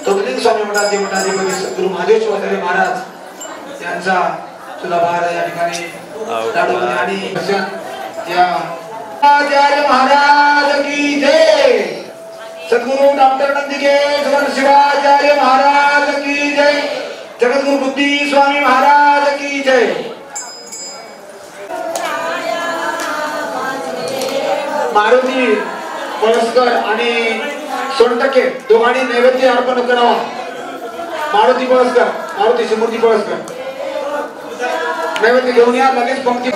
तोतलिंग स्वामी मठाचे मठाधिपती सद्गुरू महादेव शिवाचार्य महाराज यांचा तुलाभार या ठिकाणी दाडोबा आणि या आचार्य महाराज की जय। सद्गुरु डॉक्टर नंदिकेश्वर शिवाचार्य महाराज की जय। जगद्गुरु बुद्धि स्वामी महाराज की जय। मारुती पळसकर आणि सोनटके दोघांनी नैवेद्य अर्पण करावा। मारुती पळसकर, मारुती मूर्ती पळसकर नैवेद्य घेऊन या लगेच पंक्ती।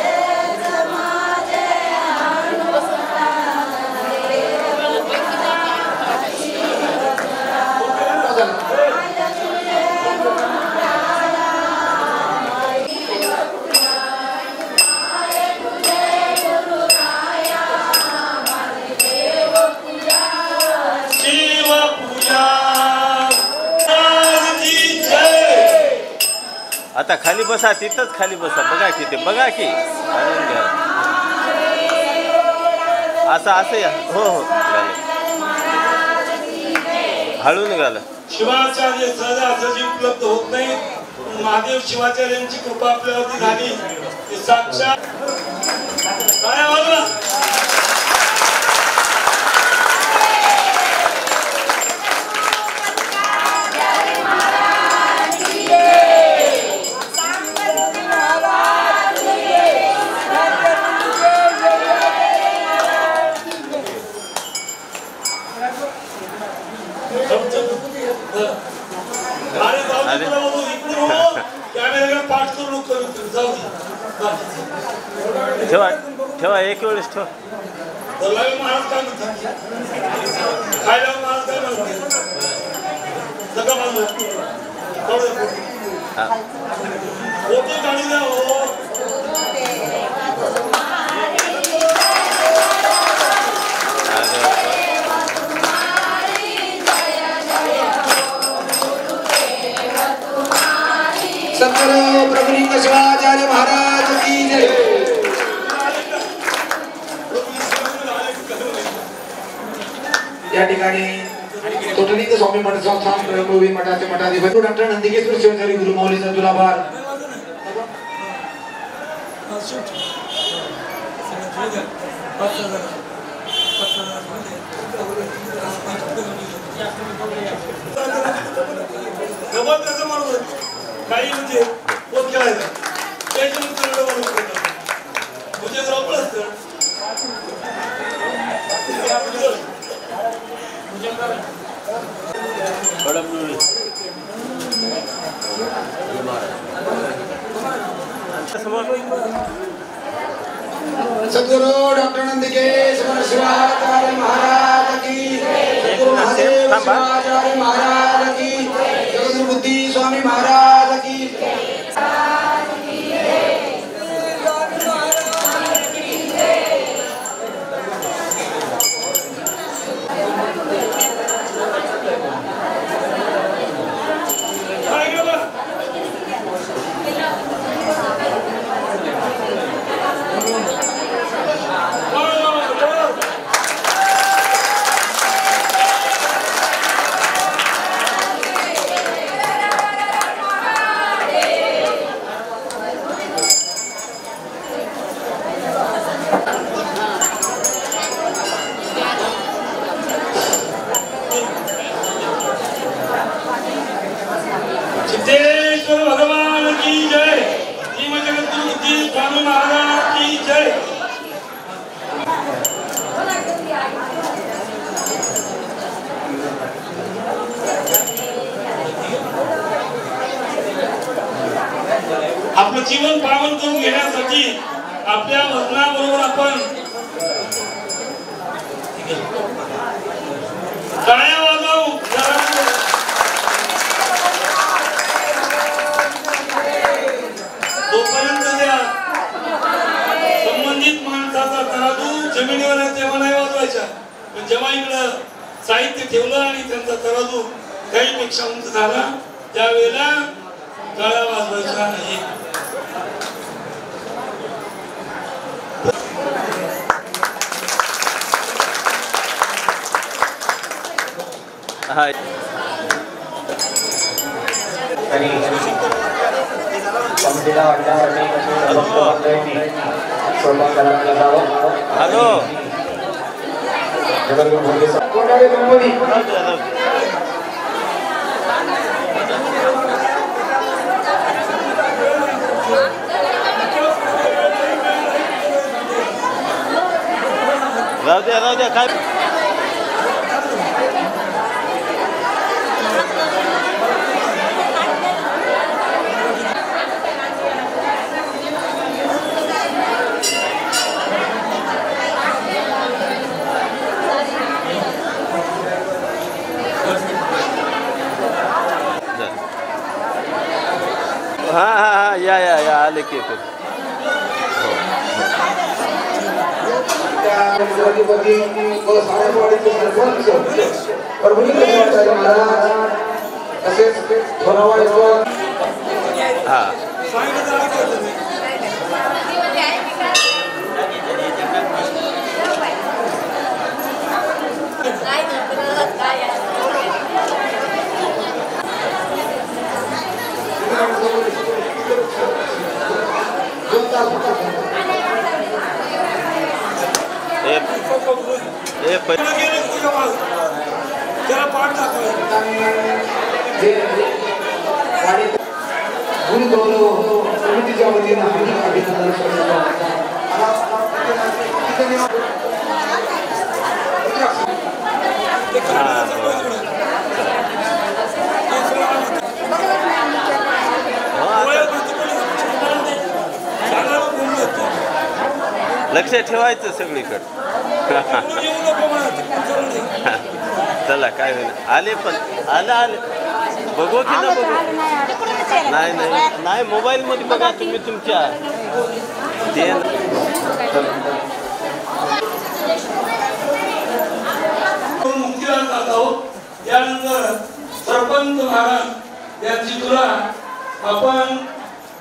आता खाली बसा, तिथंच खाली बसा, बघा की ते बघा की असं असं या। हो हो हळू निघालं। शिवाचार्य सहजासहजी उपलब्ध होत नाही, महादेव शिवाचार्यांची कृपा आपल्यावरती झाली ते साक्षात काय बोलला। ठेवा ठेवा एक वेळेस ठेवा। महाराज काय म्हणतात खायला महाराज काय म्हणतात जगा बाजूला फोटो काढी द्या हो। सद्गुरु प्रभुलिंग शिवाचार्य महाराज की जय। या ठिकाणी तोतलिंग स्वामी मठ संस्थान प्रभुवी मठाचे मठाधिपती डॉक्टर नंदिकेश्वर शिवाचार्य गुरु माऊलीचा तुलाभार। काही म्हणजे पोत खेळायचा त्याच्यानंतर म्हणजे जवळच सद्गुरु डॉक्टर नंदिकेश्वर शिवाचार्य महाराज की, सद्गुरु महादेव शिवाचार्य महाराज की, जगद्गुरु बुद्धि स्वामी महाराज की। सिद्धेश्वर भगवान की जय। जगद्गुरु बुद्धि स्वामी महाराज की जय। आपलं जीवन पावन करून घेण्यासाठी आपल्या वचनाबरोबर आपण टाळ्या वाजवू। तोपर्यंत त्या संबंधित माणसाचा तराजू जमिनीवर तेव्हा नाही वाजवायचा, पण जेव्हा इकडं साहित्य ठेवलं आणि त्यांचा तराजू काही पेक्षा उंच झाला त्यावेळेला टाळ्या वाजवायच्या नाही। हाय हॅलो राहू द्या काय हाँ या आले की त्याला पाठ समितीच्या वतीनं अभिनंदन लक्ष ठेवायचं सगळीकडे चला काय होईल आले पण आले बघू की ना बघू नाही मोबाईल मध्ये बघा तुम्ही तुमच्या मुक्तीला जात आहोत. त्यानंतर सरपंच महाराज यांची तुला आपण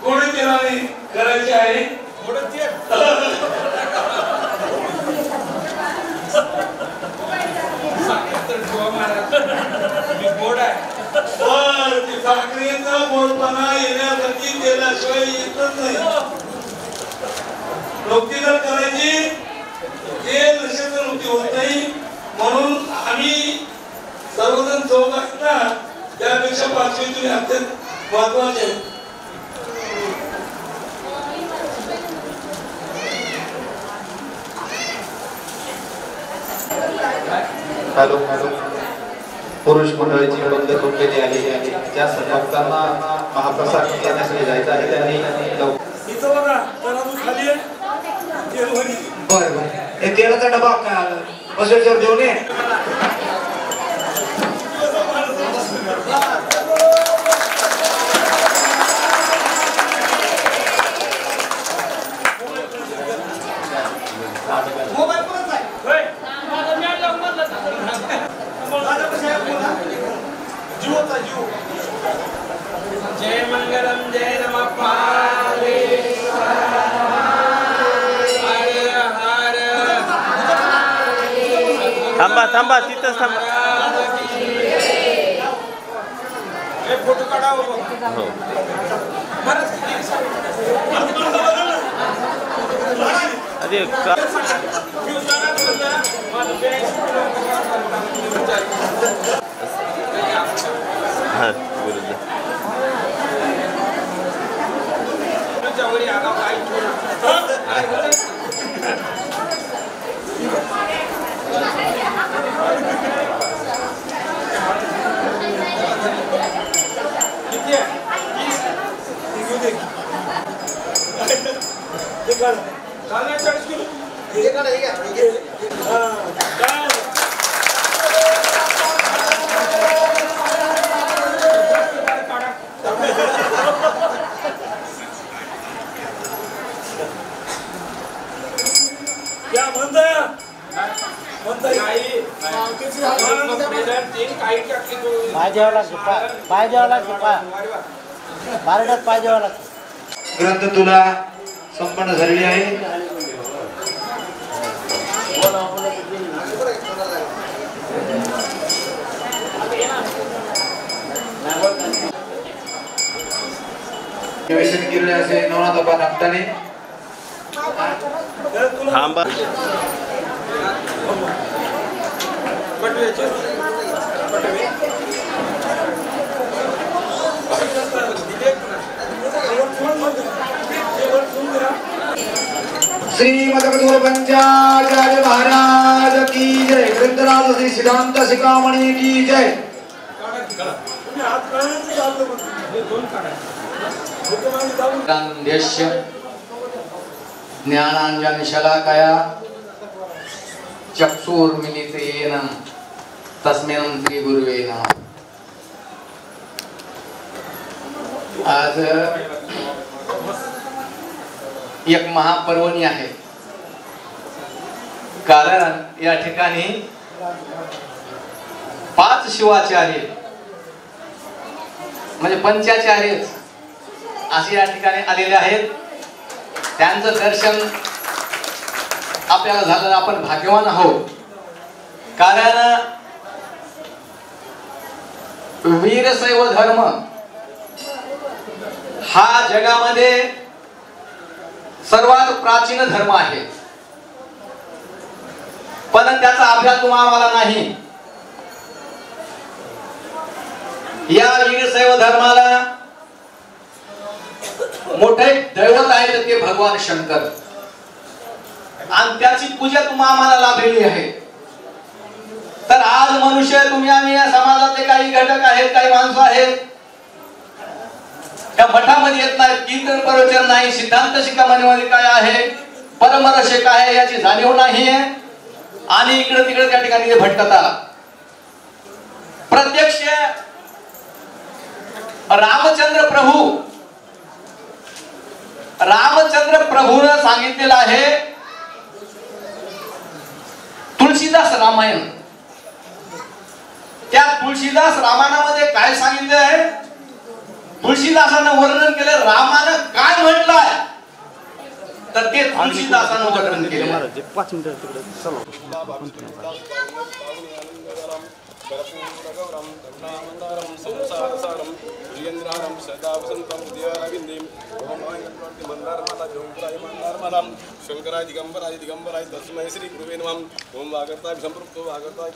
गोडतेराने करायची आहे. साखरेचा गोडपणा येण्यासाठी केल्याशिवाय येतच नाही. नोकरी जर करायची ते नशेचं नोकरी होत नाही. म्हणून आम्ही सर्वजण चौक असता त्यापेक्षा पाचवी तुम्ही अत्यंत महत्वाचे. हॅलो पुरुष मंडळीची बंद केली आहे. त्या सर्वांना महाप्रसाद घेण्यासाठी जायचं आहे. त्यांनी इथं बघा जरा खाली आहे. बरं हे तेलाचा डबा बसवेश्वर देऊ नये. जय मंगलम जय नमः पार्वतीश्वराय हर थांबा तिथंच थांबा. फोटो काढावं. अरे हाँ विरुद्ध क्या म्हणता ग्रंथ तुला संपन्न झालेली आहे. निवेदन केलेले असे नवनाथोबा नागताने थांबा. श्रीमद कठोर पंचाचार्य महाराज की जय. ग्रंथराज श्री सिद्धांत शिखामणी की जय. ज्ञानांजनशलाकया चक्षुर्मिलितेन तस्मै श्री गुरुवे नमः. आज एक महापर्वणी आहे. कारण या ठिकाणी 5 शिवाचार्य म्हणजे पंचाचार्य असे या ठिकाणी आलेले आहेत. त्यांचं दर्शन आपल्याला झालं, आपण भाग्यवान आहोत. कारण वीरशैव धर्म हा जगामध्ये सर्वात प्राचीन धर्म आहे, पण त्याचा अभ्यास आम्हाला नाही. या वीरशैव धर्माला मोठे दैवत आहे ते भगवान शंकर, आणि त्याची पूजा आम्हाला लाभलेली आहे. तर आज मनुष्य तुम्ही आम्ही या समाजातले काही घटक आहेत, काही माणसं आहेत, त्या मठामध्ये येत नाहीत, कीर्तन प्रवचन नाही, सिद्धांत शिखामणीमध्ये काय आहे, परमरस काय आहे याची जाणीव नाही आहे, आणि इकडे तिकडे त्या ठिकाणी ते भटकतात. प्रत्यक्ष रामचंद्र प्रभूने सांगितलेलं आहे. तुळशीदास रामायण, त्या तुळशीदास रामायणामध्ये काय सांगितलं आहे, तुळशीदासानं वर्णन केलं, रामानं काय म्हटलंय तर ते तुळशीदासानं वर्णन केलं. शंकराय दिगंबराय दिगंबराय तस्मै श्री गुरुवे नमः. ओम वागर्ताय संपृक्तो वागर्ताय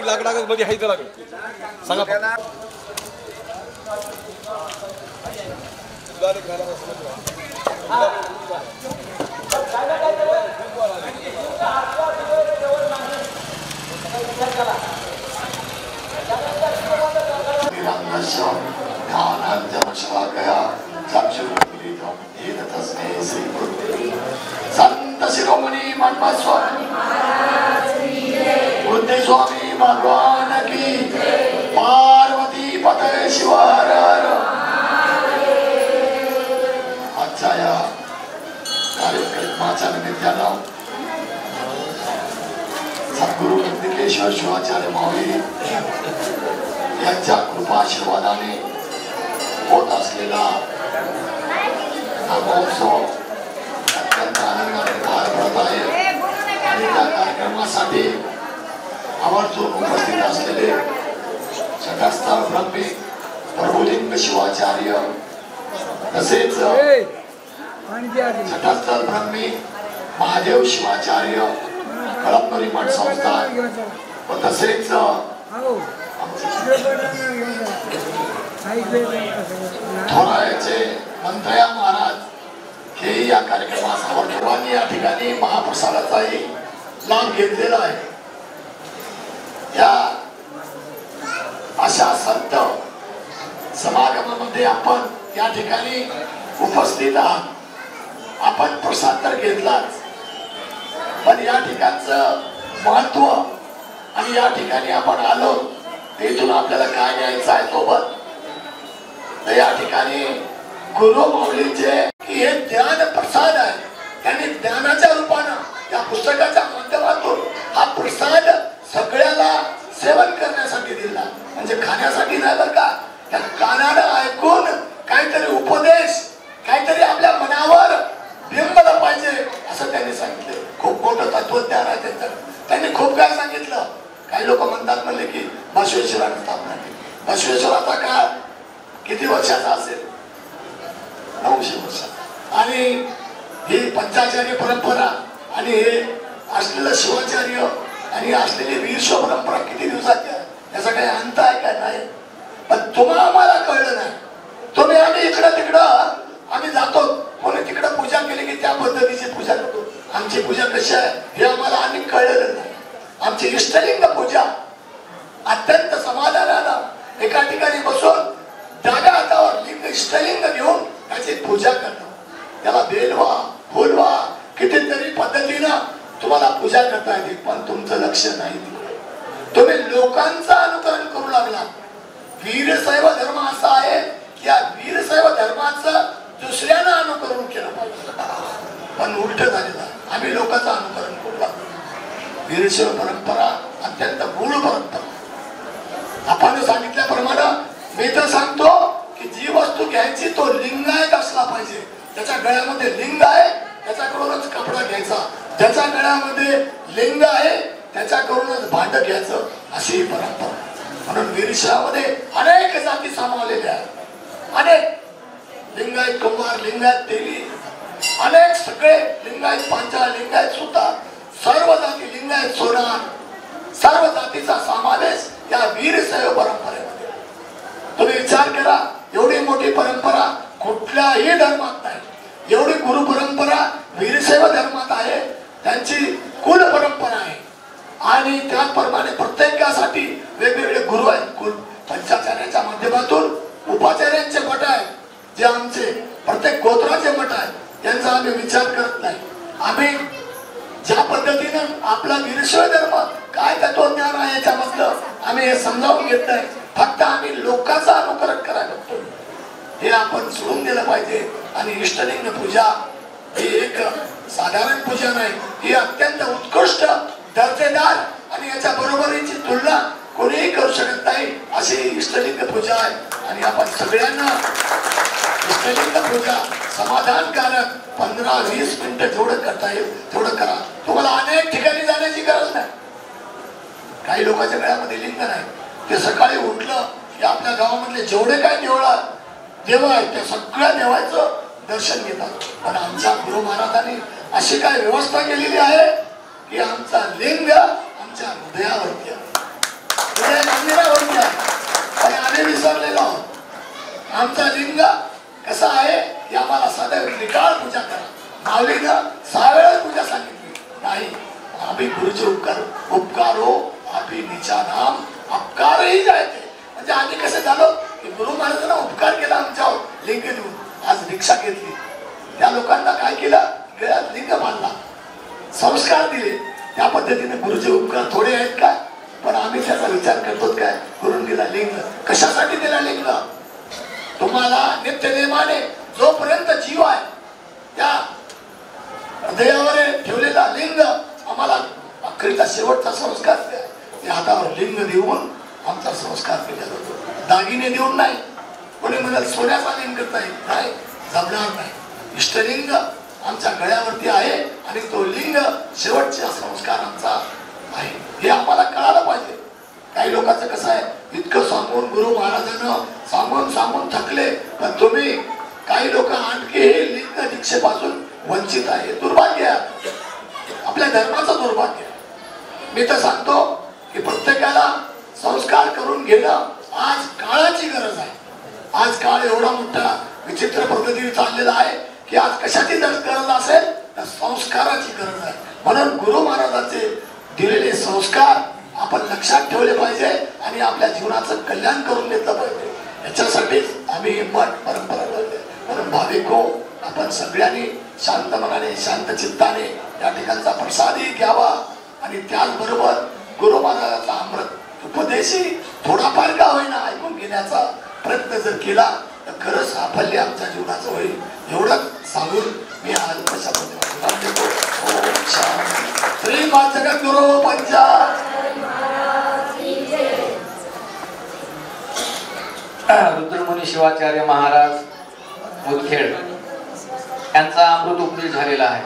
लाकडागत मध्ये हाय त्याला सांगा संत शिरोमणी मनपा स्वामी बुद्धि स्वामी भगवान की पार्वती पते शिवार. आजच्या या कार्यक्रमाच्या निमित्तानं सद्गुरु नंदिकेश्वर शिवाचार्य महावीर यांच्या कृपाशीर्वादाने होत असलेला हा महोत्सव अत्यंत आनंदाने पार पडत आहे. आणि त्या कार्यक्रमासाठी आवर्जून उपस्थित असलेले शतास्त्र ब्रह्मी प्रभुलिंग शिवाचार्य, तसेच शतास्त्र ब्रह्मी महादेव शिवाचार्य कळमनुरी मठ संस्थान, व तसेच थोराळ्याचे मंथया महाराज हे या कार्यक्रमास आवर्जून या ठिकाणी महाप्रसादाचाही लाभ घेतलेला आहे. या अशा संत समागमामध्ये आपण या ठिकाणी उपस्थित आहात. आपण प्रसाद तर घेतलाच, पण या ठिकाणचं महत्व आणि या ठिकाणी आपण आलो इथून आपल्याला काय घ्यायचं आहे सोबत, तर या ठिकाणी गुरु माऊलींचे हे ज्ञान प्रसाद आहे. त्यांनी ज्ञानाच्या रूपानं या पुस्तकाच्या माध्यमातून हा प्रसाद सगळ्याला सेवन करण्यासाठी दिला, म्हणजे खाण्यासाठी नाही बरं का. त्या कानानं ऐकून काहीतरी उपदेश, काहीतरी आपल्या मनावर बिंबलं पाहिजे असं त्यांनी सांगितले. खूप मोठं तत्वज्ञान आहे त्यांचं. त्यांनी खूप काय सांगितलं. काही लोक म्हणतात म्हणले की बसवेश्वराने स्थापना केली. बसवेश्वराचा काळ किती वर्षाचा असेल? 900 वर्ष. आणि ही पंचाचार्य परंपरा आणि हे असलेलं शिवाचार्य आणि असलेली वीरशैव परंपरा किती दिवसाची आहे, याचा काही अंत आहे काय? नाही. पण तुम्हाला आम्हाला कळलं नाही. तुम्ही आम्ही इकडं तिकडं आम्ही जातो, कोणी तिकडं पूजा केली की त्या पद्धतीची पूजा करतो. आमची पूजा कशी आहे हे आम्हाला आम्ही कळलेलं नाही. आमची इष्टलिंग पूजा अत्यंत समाधानानं एका ठिकाणी बसून जागा हातावर लिंग इष्टलिंग घेऊन त्याची पूजा करणं, त्याला बेलवा फुलवा कितीतरी पद्धतीनं तुम्हाला पूजा करता येते, पण तुमचं लक्ष नाही. तुम्ही लोकांचं अनुकरण करू लागला. वीरशैव धर्म असा आहे की या वीरशैव धर्माचं दुसऱ्यानं अनुकरण केलं पाहिजे, पण उलट झालेलं. आम्ही लोकांचं अनुकरण करू लागलो. वीरशैव परंपरा अत्यंत मूळ परंपरा. आपण सांगितल्याप्रमाणे मी तर सांगतो की जी वस्तू घ्यायची तो लिंगायत असला पाहिजे. त्याच्या गळ्यामध्ये लिंग आहे त्याच्याकडूनच कपडा घ्यायचा, ज्याच्या गळ्यामध्ये लिंग आहे त्याच्याकडूनच भांड घ्यायचं, अशी ही परंपरा. म्हणून वीरशैवामध्ये अनेक जाती सामावलेल्या आहेत. अनेक लिंगायत कुंभार, लिंगायत तेली, अनेक सगळे लिंगायत पांचाळ, लिंगायत सुतार, सर्व जाती लिंगायत सोनार, सर्व जातीचा समावेश या वीरशैव परंपरेमध्ये. तुम्ही विचार करा, एवढी मोठी परंपरा कुठल्याही धर्मात नाही. एवढी गुरु परंपरा वीरशैव धर्मात आहे. त्यांची कुल परंपरा आहे आणि त्याप्रमाणे प्रत्येकासाठी वेगवेगळे गुरु आहेत. कुल पंचाचार्याच्या माध्यमातून उपाचार्यांचे मठ आहेत, जे आमचे प्रत्येक गोत्राचे मठ आहेत. यांचा आम्ही विचार करत नाही. आम्ही ज्या पद्धतीनं आपला वीरशैव धर्म काय तत्वज्ञान आहे याच्यामधलं आम्ही हे समजावून घेत नाही. फक्त आम्ही लोकांचं अनुकरण करायला बघतो. हे आपण सोडून दिलं पाहिजे. आणि इष्टलिंग पूजा ही एक साधारण पूजा नाही, ही अत्यंत उत्कृष्ट दर्जेदार आणि याच्या बरोबरीची तुलना कोणीही करू शकत नाही अशी इष्टलिंग पूजा आहे. आणि आपण सगळ्यांना इष्टलिंग पूजा समाधानकारक 15-20 मिनिटं जेवढं करता येईल तेवढं करा. तुम्हाला अनेक ठिकाणी जाण्याची गरज नाही. काही लोकांच्या गळ्यामध्ये लिंग नाही, ते सकाळी उठलं की आपल्या गावामधले जेवढे काही देव आहेत त्या सगळ्या देवाचं दर्शन घेतात. पण आमच्या गुरु महाराजांनी अशी काय व्यवस्था केलेली आहे की आमचा लिंग आमच्या हृदयावरती आहे, हृदय मंदिरावरती आहे आणि आम्ही विसरलेलो आहोत. आमचा लिंग कसा आहे की आम्हाला सदैव निकाळ पूजा करा. माऊलीनं 6 वेळा पूजा सांगितली नाही. आम्ही गुरुचे उपकार हो आम्ही निचा नाम अपकारही जायते. म्हणजे आम्ही कसं झालो की गुरु महाराजांना उपकार केला आमच्यावर लिंग देऊन. आज भिक्षा घेतली, त्या लोकांना काय केलं, गळ्यात लिंग बांधला, संस्कार दिले. त्या पद्धतीने गुरुचे उपकार थोडे आहेत का? पण आम्ही त्याचा विचार करतो काय, गुरुन दिला लिंग. कशासाठी दिला लिंग? तुम्हाला नित्यनेमाने जोपर्यंत जीव आहे त्या हृदयावर ठेवलेला लिंग आम्हाला अखेरचा शेवटचा संस्कार द्या. हातावर लिंग देऊन आमचा संस्कार केला जातो, दागिने देऊन नाही. कोणी म्हणाल सोन्याचा लिंग करता येत नाही, जमणार नाही. इष्टलिंग आमच्या गळ्यावरती आहे आणि तो लिंग शेवटचा संस्कार आमचा आहे, हे आम्हाला कळायला पाहिजे. काही लोकांचं कसं आहे, इतकं सांगून गुरु महाराजांना सांगून थकले, पण तुम्ही काही लोक आणखी हे लिंग दीक्षेपासून वंचित आहे. दुर्भाग्य आहे, आपल्या धर्माचं दुर्भाग्य. मी तर सांगतो की प्रत्येकाला संस्कार करून घेणं आज काळाची गरज आहे. आज काळ एवढा मोठा विचित्र पद्धतीने चाललेला आहे की आज कशाची गरज असेल तर संस्काराची गरज आहे. म्हणून गुरु महाराजांचे दिलेले संस्कार आपण लक्षात ठेवले पाहिजे आणि आपल्या जीवनाचं कल्याण करून घेतलं पाहिजे. याच्यासाठीच आम्ही मठ परंपरा लावली. म्हणून भाविक हो, आपण सगळ्यांनी शांत मनाने शांत चित्ताने या ठिकाणचा प्रसादही घ्यावा आणि त्याचबरोबर गुरु महाराजांचा अमृत उपदेशही थोडाफार का होईना ऐकून घेण्याचा प्रयत्न जर केला तर खरंच साफल्य आमच्या जीवनाचं होईल एवढंच सांगून मी आज देतो. ओम शांती. श्री मा जगद्गुरु पंचायत रुद्रमुनी शिवाचार्य महाराज मुदखेड यांचा अमृत उपदेश झालेला आहे.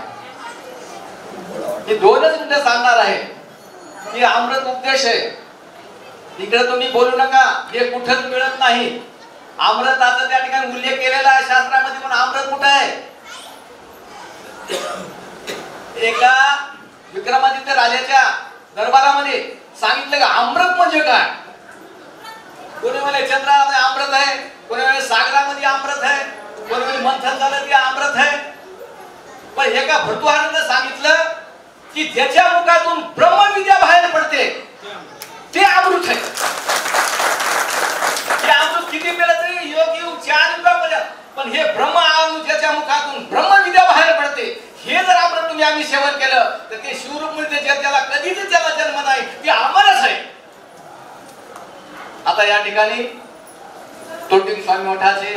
मी 2च मिनिटं सांगणार आहे की अमृत उपदेश आहे. इकडे तुम्ही बोलू नका, हे कुठंच मिळत नाही. अमृताचा त्या ठिकाणी उल्लेख केलेला आहे शास्त्रामध्ये, पण अमृत कुठं आहे? एका विक्रमादित्य राजाच्या दरबारामध्ये सांगितलं का अमृत म्हणजे काय? कोणी म्हणे चंद्रामध्ये अमृत आहे, कोणी म्हणे सागरामध्ये अमृत आहे, कोणी म्हणे मंथन झालं की अमृत आहे. पण एका भर्तृहरीने सांगितलं की ज्याच्या मुखातून ब्रह्मविद्या बाहेर पडते ते अमृत आहे. ते अमृत किती पेलं तरी योग 4 युगापर्यंत, पण हे ब्रह्म अमृत ज्याच्या मुखातून ब्रह्मविद्या बाहेर पडते हे जर अमृत तुम्ही आम्ही सेवन केलं तर ते शिवरूप मिळते. ज्याला कधीच त्याला जन्म नाही ते अमरच आहे. आता या ठिकाणी तोटिंग स्वामी मठाचे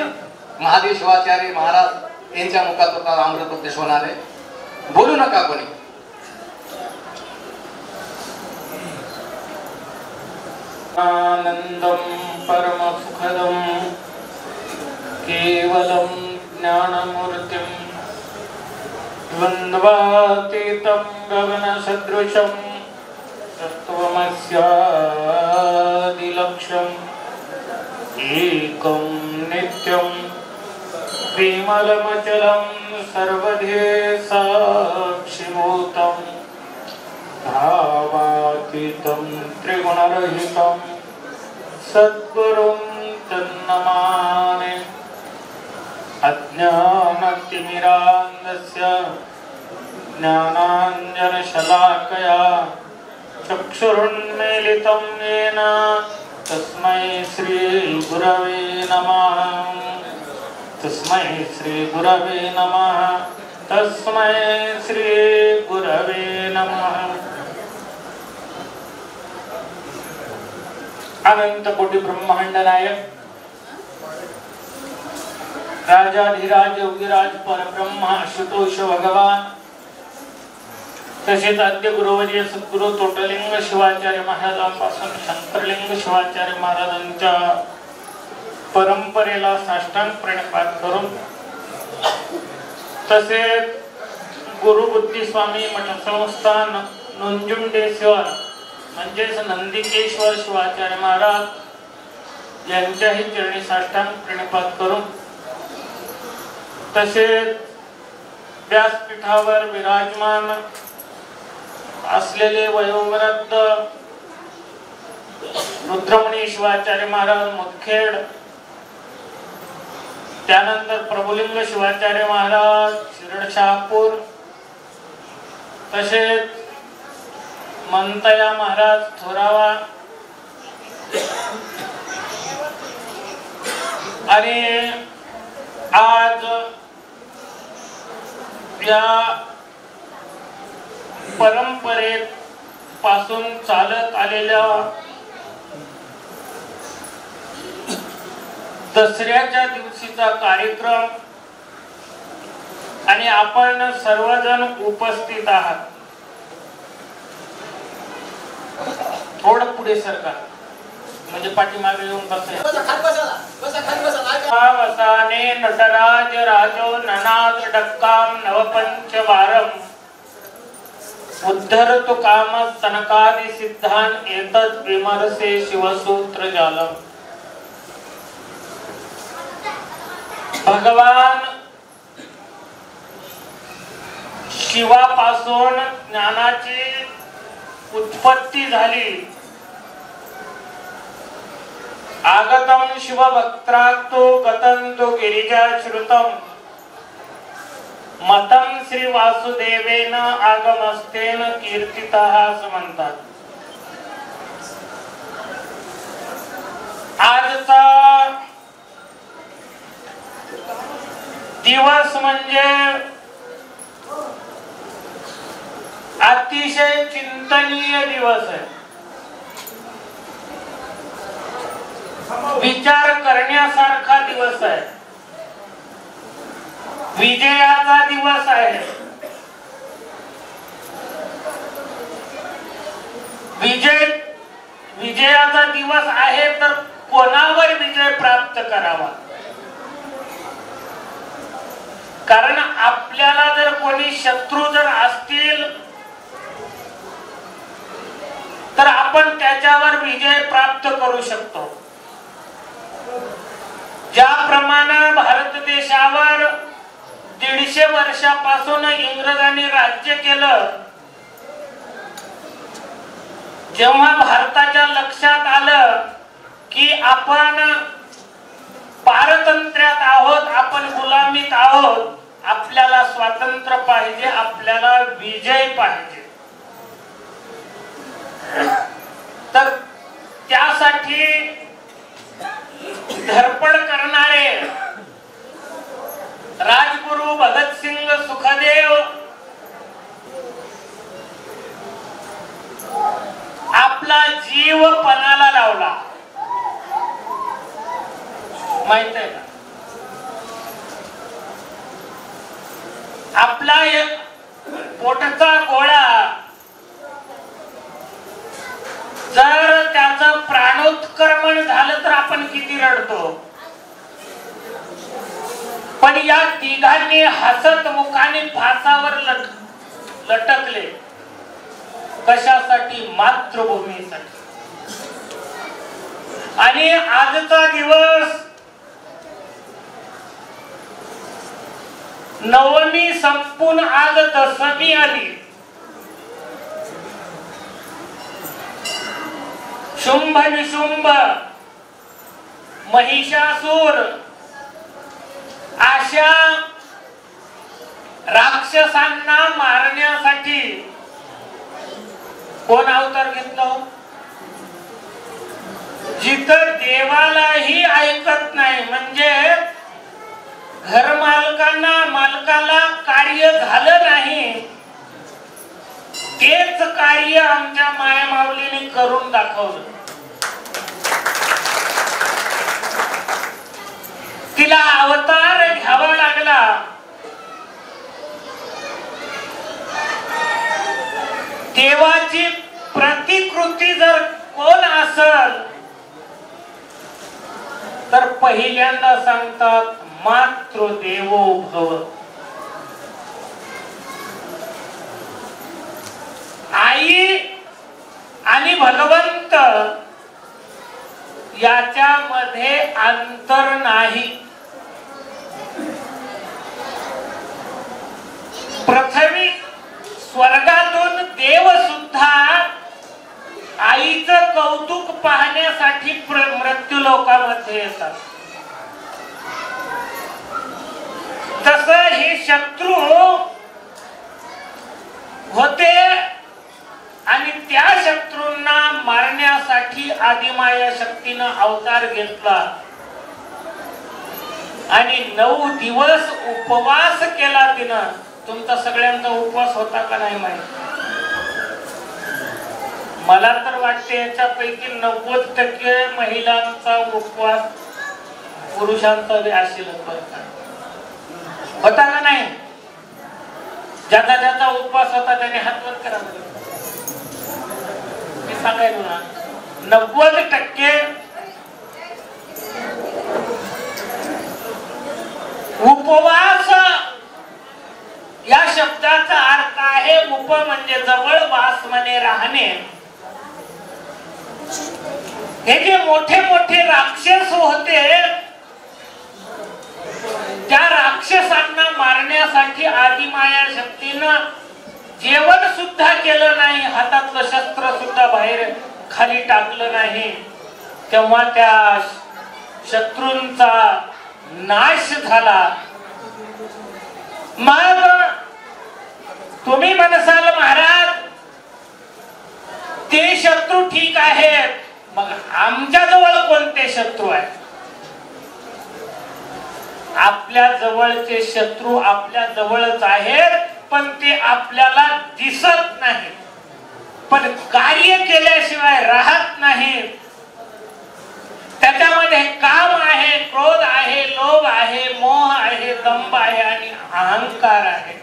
महादेव शिवाचार्य महाराज यांच्या मुखातून अमृत उपदेश होणार आहे. बोलू नका कोणी. आनंदम परम सुखदम केवलम ज्ञानमूर्तिम द्वन्द्वातीतं गगनसदृशं तत्त्वमस्यादिलक्ष्यम् एकं नित्यं विमलमचलं सर्वधि साक्षिभूतं भावातीतं त्रिगुणरहितं सद्गुरुं तन्नमामि. अज्ञानतिमिरान्धस्य ज्ञानाञ्जनशलाकया चक्षुरुन्मीलितं येन तस्मै श्रीगुरवे नमः. तस्मै श्रीगुरवे नमः. तस्मै श्रीगुरवे नमः. अनंत कोटी ब्रह्मांड नायक राजाधिराज योगीराज परब्रह्म आशुतोष भगवान तसेच आद्य गुरुवर्य सद्गुरु तोटलिंग शिवाचार्य महाराजांपासून शंकरलिंग शिवाचार्य महाराजांच्या परंपरेला साष्टांग प्रणिपात करून तसेच गुरुबुद्धी स्वामी मठ संस्थान नंजुंडेश्वर म्हणजेच नंदिकेश्वर शिवाचार्य महाराज यांच्याही चरणी साष्टांग प्रणिपात करून तसेच व्यासपीठावर विराजमान असलेले वयोवृद्ध रुद्रमुनी शिवाचार्य महाराज मुदखेड, त्यानंतर प्रभुलिंग शिवाचार्य महाराज शिरड शहापूर, तसेच मंतया महाराज थोरावा आणि आज या परंपरेत पासून चालत आलेल्या दसऱ्याच्या दिवशीचा कार्यक्रम आणि आपण सर्वजण उपस्थित आहात. थोडं पुढे सरका म्हणजे पाठीमागे येऊन वसाने नटराज राजो ननाद डक्काम नवपंच वारम उद्धरतु काम सनकादि सिद्धान एतद विमर्शे शिवसूत्र जालम. भगवान शिवापासून ज्ञानाची उत्पत्ती झाली. आगतम शिवभक्त्राक्तो गतंतो गिरिजा श्रुतम मतम श्री वासुदेवेन आगमस्तेन कीर्तितः असं म्हणतात. आजचा दिवस म्हणजे अतिशय चिंतनीय दिवस आहे, विचार करण्यासारखा दिवस आहे, विजयाचा दिवस आहे. विजयाचा दिवस आहे तर कोणावर विजय प्राप्त करावा? कारण आपल्याला जर कोणी शत्रू जर असतील तर आपण त्याच्यावर विजय प्राप्त करू शकतो. ज्याप्रमाणे भारत देशावर 150 वर्षापासून इंग्रजांनी राज्य केलं, जेव्हा भारताच्या लक्षात आलं की आपण पारतंत्र्यात आहोत, आपण गुलामीत आहोत, आपल्याला स्वातंत्र्य पाहिजे, आपल्याला विजय पाहिजे, तर त्यासाठी धडपड करणारे राजगुरु भगतसिंग सुखदेव आपला जीव पणाला लावला. माहित आहे का? आपला एक पोटाचा गोळा जर त्याचं प्राणोत्क्रमण झालं तर आपण किती रडतो, पण या तिघांनी हसत मुखाने फासावर लटकले. कशासाठी? मातृभूमीसाठी. आणि आजचा दिवस नवमी संपून आज दशमी आली. शुंभ निशुंभ महिषासूर अशा राक्षसांना मारण्यासाठी कोण अवतार घेतला? जिथं देवालाही ऐकत नाही, म्हणजे मालकाला कार्य झालं नाही, तेच कार्य आमच्या माया माऊलीने करून दाखवलं. तिला अवतार घ्यावा लागला. देवाची प्रतिकृती जर कोण असल तर पहिल्यांदा सांगतात मातृदेवो भव. आई आणि भगवंत याच्यामध्ये अंतर नाही. पृथ्वी स्वर्गातून देव सुद्धा आईचं कौतुक पाहण्यासाठी मृत्यू लोकामध्ये येतात. तसं हे शत्रू होते आणि त्या शत्रूंना मारण्यासाठी आदिमाया शक्तीनं अवतार घेतला आणि 9 दिवस उपवास केला तिनं. तुमचा सगळ्यांचा उपवास होता का नाही माहिती? मला तर वाटते याच्यापैकी 90% महिलांचा उपवास पुरुषांचा बी असेल होता का नाही? ज्याचा उपवास होता त्याने हात वर करा. मी सांगायलो ना, 90% उपवास या शब्दाचा अर्थ आहे उप म्हणजे जवळ, वास म्हणजे राहणे. हे जे मोठे मोठे राक्षस होते त्या राक्षसांना मारण्यासाठी आदिमाया शक्तीनं जेवण सुद्धा केलं नाही, हातातलं शस्त्र सुद्धा बाहेर खाली टाकलं नाही. तेव्हा त्या शत्रूंचा नाश झाला. मग तुम्ही म्हणसाल महाराज ते शत्रू ठीक आहेत, मग आमच्या जवळ कोणते शत्रू आहेत? आपल्या जवळचे शत्रू आपल्या जवळच आहेत, पण ते आपल्याला दिसत नाही. पण कार्य केल्याशिवाय राहत नाही. त्याच्यामध्ये काम आहे, क्रोध आहे, लोभ आहे, मोह आहे, दंभ आहे आणि अहंकार आहे.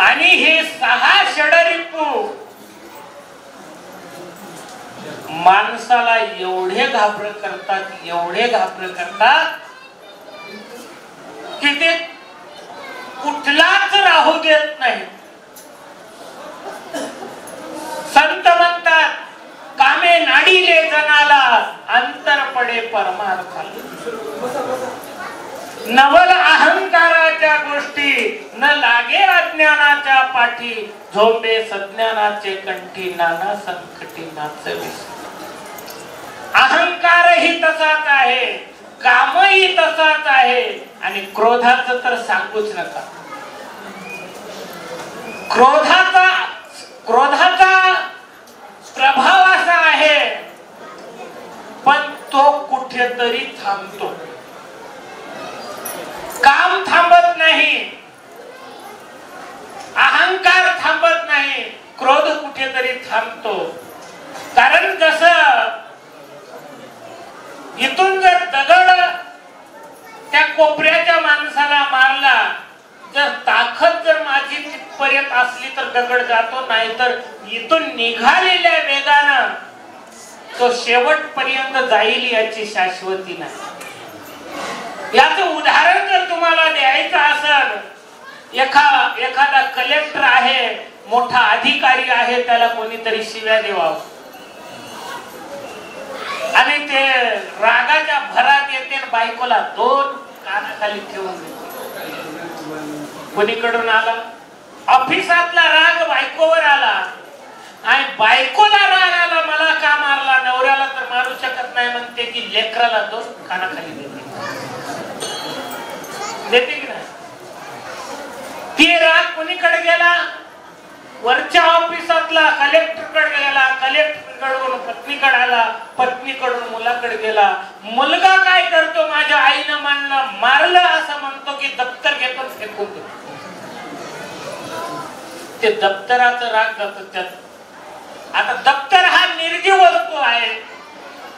आणि हे 6 षडरिपू माणसाला एवढे घाबर करतात, एवढे घाबर करतात की ते कुठलाच राहू देत नाही. संत म्हणतात, कामे नाडीले जनाला, अंतर पडे परमार्थाला. नवल अहंकाराच्या गोष्टी, न लागे अज्ञानाच्या पाठी, झोंबे सज्ञानाचे कंठी, नाना संकटी नाचवी. अहंकारही तसाच आहे, कामही तसाच आहे आणि क्रोधाचं तर सांगूच नका. क्रोधाचा प्रभाव असा आहे, पण तो कुठेतरी थांबतो. काम थांबत नाही, अहंकार थांबत नाही, क्रोध कुठेतरी थांबतो. कारण जसं इथून जर दगड त्या कोपऱ्याच्या माणसाला मारला, जर ताकद जर माझी तिथपर्यंत असली तर दगड जातो, नाहीतर इथून निघालेल्या वेगानं तो शेवटपर्यंत जाईल याची शाश्वती नाही. याचं उदाहरण जर तुम्हाला द्यायचं असेल, एखादा कलेक्टर आहे, मोठा अधिकारी आहे, त्याला कोणीतरी शिव्या द्यावं आणि ते रागाच्या भरात येते, बायकोला 2 कानाखाली ठेवून देते. कोणीकडून आला? ऑफिसातला राग बायकोवर आला आणि बायकोला राग आला, मला का मारला, नवऱ्याला तर मारू शकत नाही म्हणते की लेकराला 2 कानाखाली देते की नाही? ते राग कोणीकडे गेला? वरच्या ऑफिसातला कलेक्टरकडे गेला, कलेक्टरकडून पत्नीकडे आला, पत्नीकडून मुलाकडे गेला. मुलगा काय करतो? माझ्या आईनं मारलं असं म्हणतो की दप्तर घेतो फेकून देतो. ते दप्तराचं राग जात त्यात. आता दप्तर हा निर्जीव वस्तू आहे,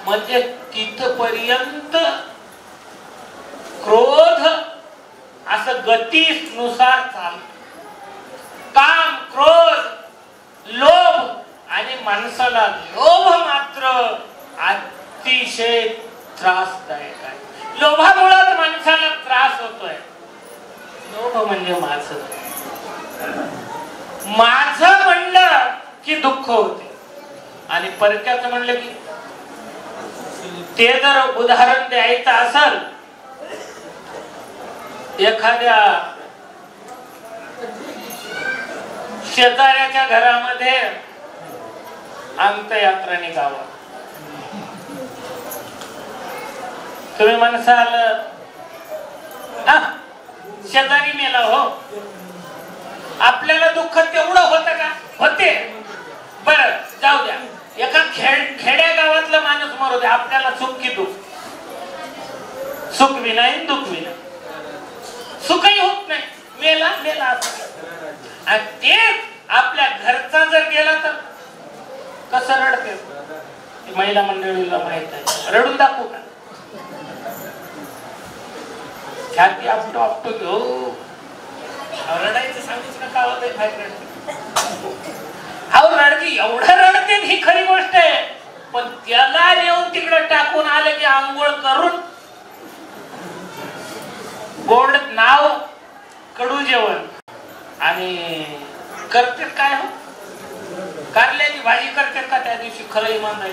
म्हणजे तिथपर्यंत क्रोध असं गतीनुसार चालतं. काम, क्रोध, लोभ आणि माणसाला लोभ मात्र अतिशय त्रासदायक आहे. लोभामुळे माणसाला त्रास होतोय. लोभ म्हणजे माझं म्हणलं की दुःख होते आणि परक्याचं म्हणलं की. ते जर उदाहरण द्यायचं असेल, एखाद्या शेजाऱ्याच्या घरामध्ये अंत्ययात्रा निघावा. तुम्ही म्हणसाल शेजारी मेला हो, आपल्याला दुःख तेवढं होतं का? होते. बरं जाऊ द्या, एका खेड्या गावातला माणूस मरू द्या, आपल्याला सुख की दुःख? सुख विना दुःख विना. सुखही होत नाही, मेला मेला असं. आणि तेच आपल्या घरचा जर गेला तर कसं रडते? महिला मंडळीला माहित आहे. रडून दाखवू का? छाती आपटो आपटो घेऊ. रडायचं सांगूच नका. अहो रडती, एवढं रडते ही खरी गोष्ट आहे, पण त्याला नेऊन तिकडे टाकून आले की आंघोळ करून गोड नाव, कडू जेवण आणि करते काय हो? कारल्याची भाजी करते का त्या दिवशी? खरं इमानदारी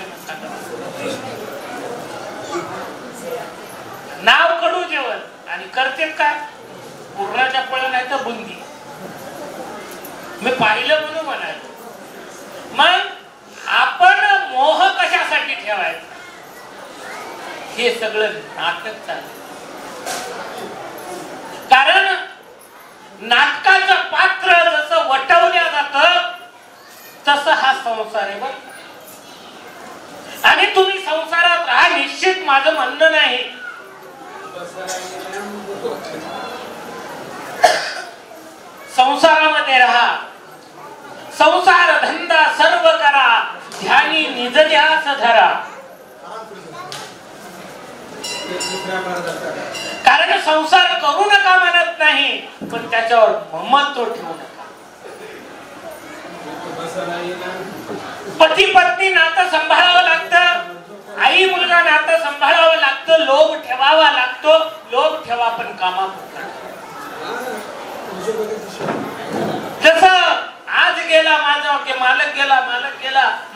नाव, कडू जेवण आणि करते काय? पुरणाच्या पळ्या नाही तर बुंदी. मी पाहिलं म्हणून म्हणायचं. मग आपण मोह कशासाठी ठेवायचा? हे सगळं नाटक चाललं. कारण नाटकाचं पात्र जसं वटवल्या जात तसं हा संसार आहे. बरं, आणि तुम्ही संसारात राहा, निश्चित माझं म्हणणं नाही. संसारामध्ये राहा, संसार धंदा सर्व करा, ध्यानी निज ध्यास धरा. कारण संसार करू नका म्हणत नाही, पण त्याच्यावर ममत्व ठेवू नका. पती पत्नी नातं सांभाळावं लागतं, आई मुलगा नातं सांभाळावं लागतं, लोभ ठेवावा लागतो. लोभ ठेवा पण कामापुरता. जसं आज गेला माझा की मालक गेला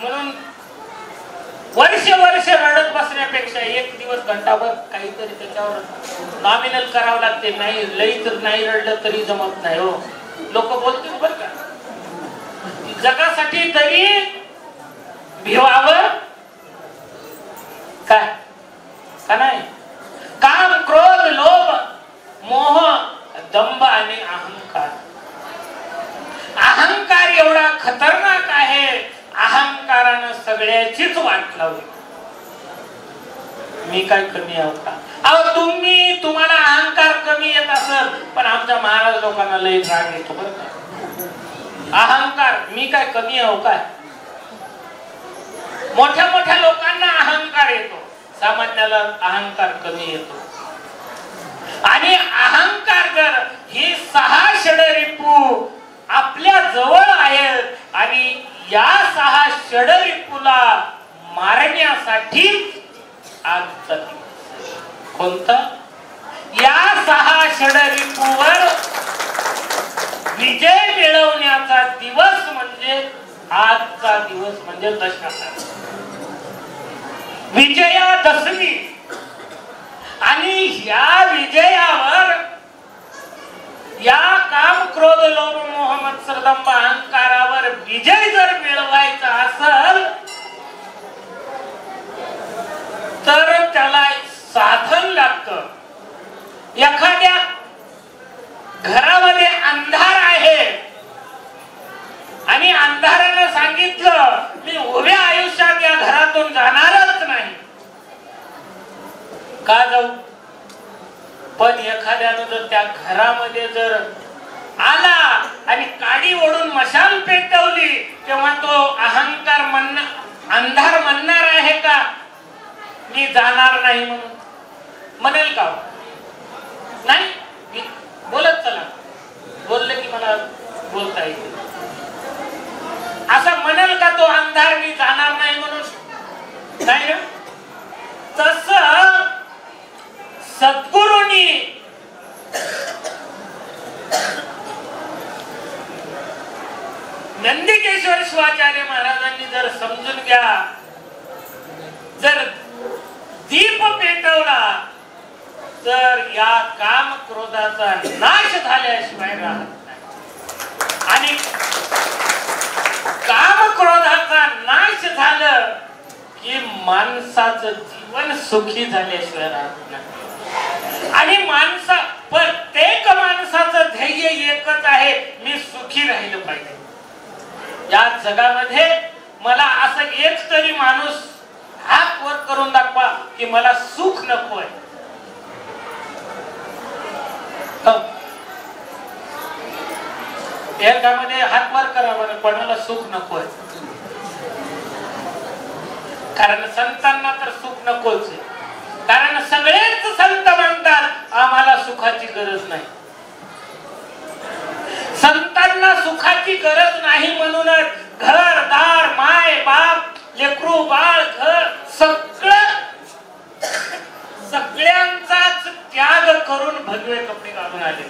म्हणून वर्ष रडत बसण्यापेक्षा एक दिवस घंटाभर काहीतरी त्याच्यावर नॉमिनल करावं लागते. नाही लई तर नाही रडलं तरी जमत नाही हो. लोक बोलतील बरं का, जगासाठी तरी भिवावं काय का नाही. काम क्रोध लोभ मोह दंभ आणि अहंकार. अहंकार एवढा खतरनाक आहे, अहंकारानं सगळ्याचीच वाट लावली. मी काय कमी आहो का? अहो तुम्हाला अहंकार कमी येत असत, पण आमच्या महाराज लोकांना लई राग येतो बरं का. अहंकार मी काय कमी आहो काय? मोठ्या लोकांना अहंकार येतो, सामान्याला अहंकार कमी येतो. आणि अहंकार जर ही 6 षडरिपू आपल्या जवळ आहेत आणि या 6 षडरिपूला मारण्यासाठी आजचा दिवस कोणता? या 6 षडरिपूवर विजय मिळवण्याचा दिवस म्हणजे आजचा दिवस म्हणजे दशहरा, विजयादशमी. आणि या विजयावर या काम क्रोध लोभ मोह मत्सर दंभ अहंकारावर विजय जर मिळवायचा असेल तर त्याला साधन लागतं. एखाद्या घरामध्ये अंधार आहे आणि अंधारानं सांगितलं मी उभ्या आयुष्यात या घरातून जाणारच नाही, का जाऊ? पण एखाद्यानं जर त्या घरामध्ये जर आला आणि काडी ओढून मशाल पेटवली, तेव्हा तो अहंकार अंधार म्हणणार आहे का मी जाणार नाही म्हणून? म्हणेल का? नाही. बोलत चला, बोलले की मला बोलता येईल असं म्हणेल का तो अंधार मी जाणार नाही म्हणून? नाही ना. तसं सद्गुरूंनी नंदिकेश्वर शिवाचार्य महाराजांनी जर समजून घ्या, जर दीप पेटवला तर या काम क्रोधाचा नाश झाल्याशिवाय राहत नाही. आणि काम क्रोधाचा नाश झालं की माणसाचं जीवन सुखी झाल्याशिवाय राहत नाही. आणि प्रत्येक माणसाचं ध्येय एकच आहे, मी सुखी राहिलं पाहिजे या जगामध्ये. मला असं एक तरी माणूस हात वर करून दाखवा की मला सुख नकोय. एकामध्ये हात वर करा बरं, कोणाला सुख नकोय. कारण संतांना तर सुख नकोच आहे. कारण सगळेच संत म्हणतात आम्हाला सुखाची गरज नाही. संतांना सुखाची गरज नाही म्हणूनच घर दार माय बाप लेकरू बाळ घर सगळ्यांचाच त्याग करून भगवे कपडे घालून आले.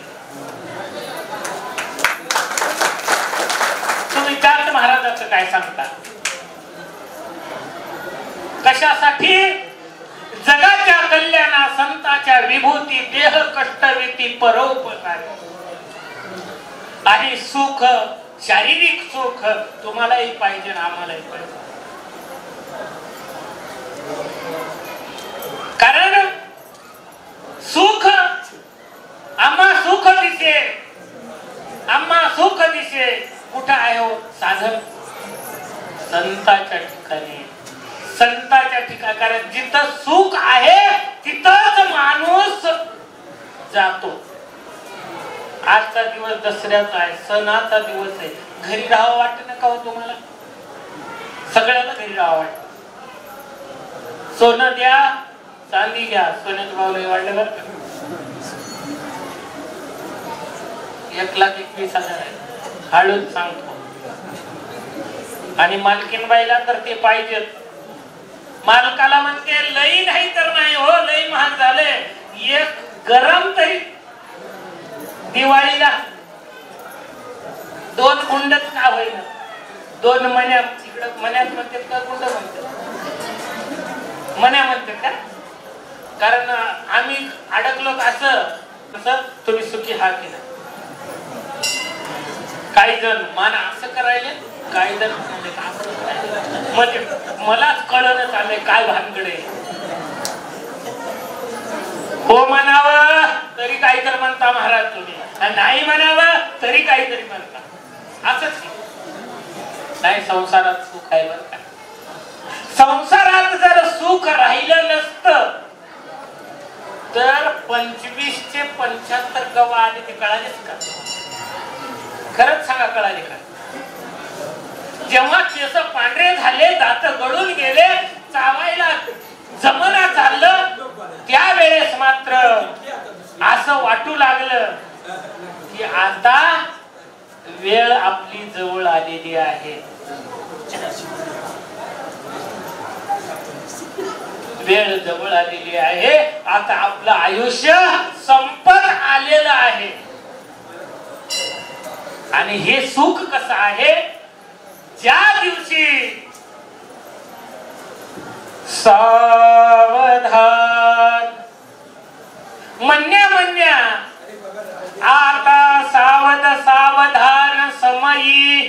तुम्ही त्याच महाराजांचं काय सांगता? कशासाठी? जगाच्या कल्याणा संताच्या विभूती देह कष्टविती परोपकारी. आणि सुख शारीरिक सुख तुम्हालाही पाहिजे आम्हालाही पाहिजे. कारण सुख आम्हा सुख दिसे, आम्हा सुख दिसे कुठं आहे हो? साधन संताच्या ठिकाणी, संताच्या ठिकाणी. कारण जिथं सुख आहे तिथंच माणूस जातो. आजचा दिवस दसऱ्याचा आहे, सणाचा दिवस आहे. घरी राहावं वाटत ना का हो तुम्हाला? सगळ्याला घरी राहावं वाटत. सोनं द्या, चांदी घ्या, सोन्याचे भाव लय वाढले बरं का. 1,21,000 आहे हळूच सांगतो. आणि मालकीनबाईला तर ते पाहिजेत. मालकाला म्हणते लई नाही तर नाही हो, लई महाग झाले, एक गरम तरी दिवाळीला 2 कुंडच का होईना, 2 मण्या तिकडं मण्यात म्हणतात का कुंड म्हणतात? मण्या म्हणतात का? कारण आम्ही अडकलो असं तुम्ही सुखी हा की नाही. काही जण मान असं करायले, काही जण म्हणजे मलाच कळणच आलंय काय भानगडे. हो म्हणावं तरी काहीतरी म्हणता महाराज तुम्ही, नाही म्हणावं तरी काहीतरी म्हणता. असंच नाही संसारात सुख आहे बरं का. संसारात जर सुख राहिलं नसतं तर 25चे 75 गवा आले ते कळालेच का? खरंच सांगा कळाले का? जेव्हा केस पांढरे झाले, दात गळून गेले, चावायला जमना चाललं, त्यावेळेस मात्र असं वाटू लागलं की आता वेळ आपली जवळ आलेली आहे. वेळ जवळ आलेली आहे. आता आपलं आयुष्य संपत आलेलं आहे. आणि हे सुख कसं आहे? ज्या दिवशी सावधान म्हणण्या आता सावध सावधान समयी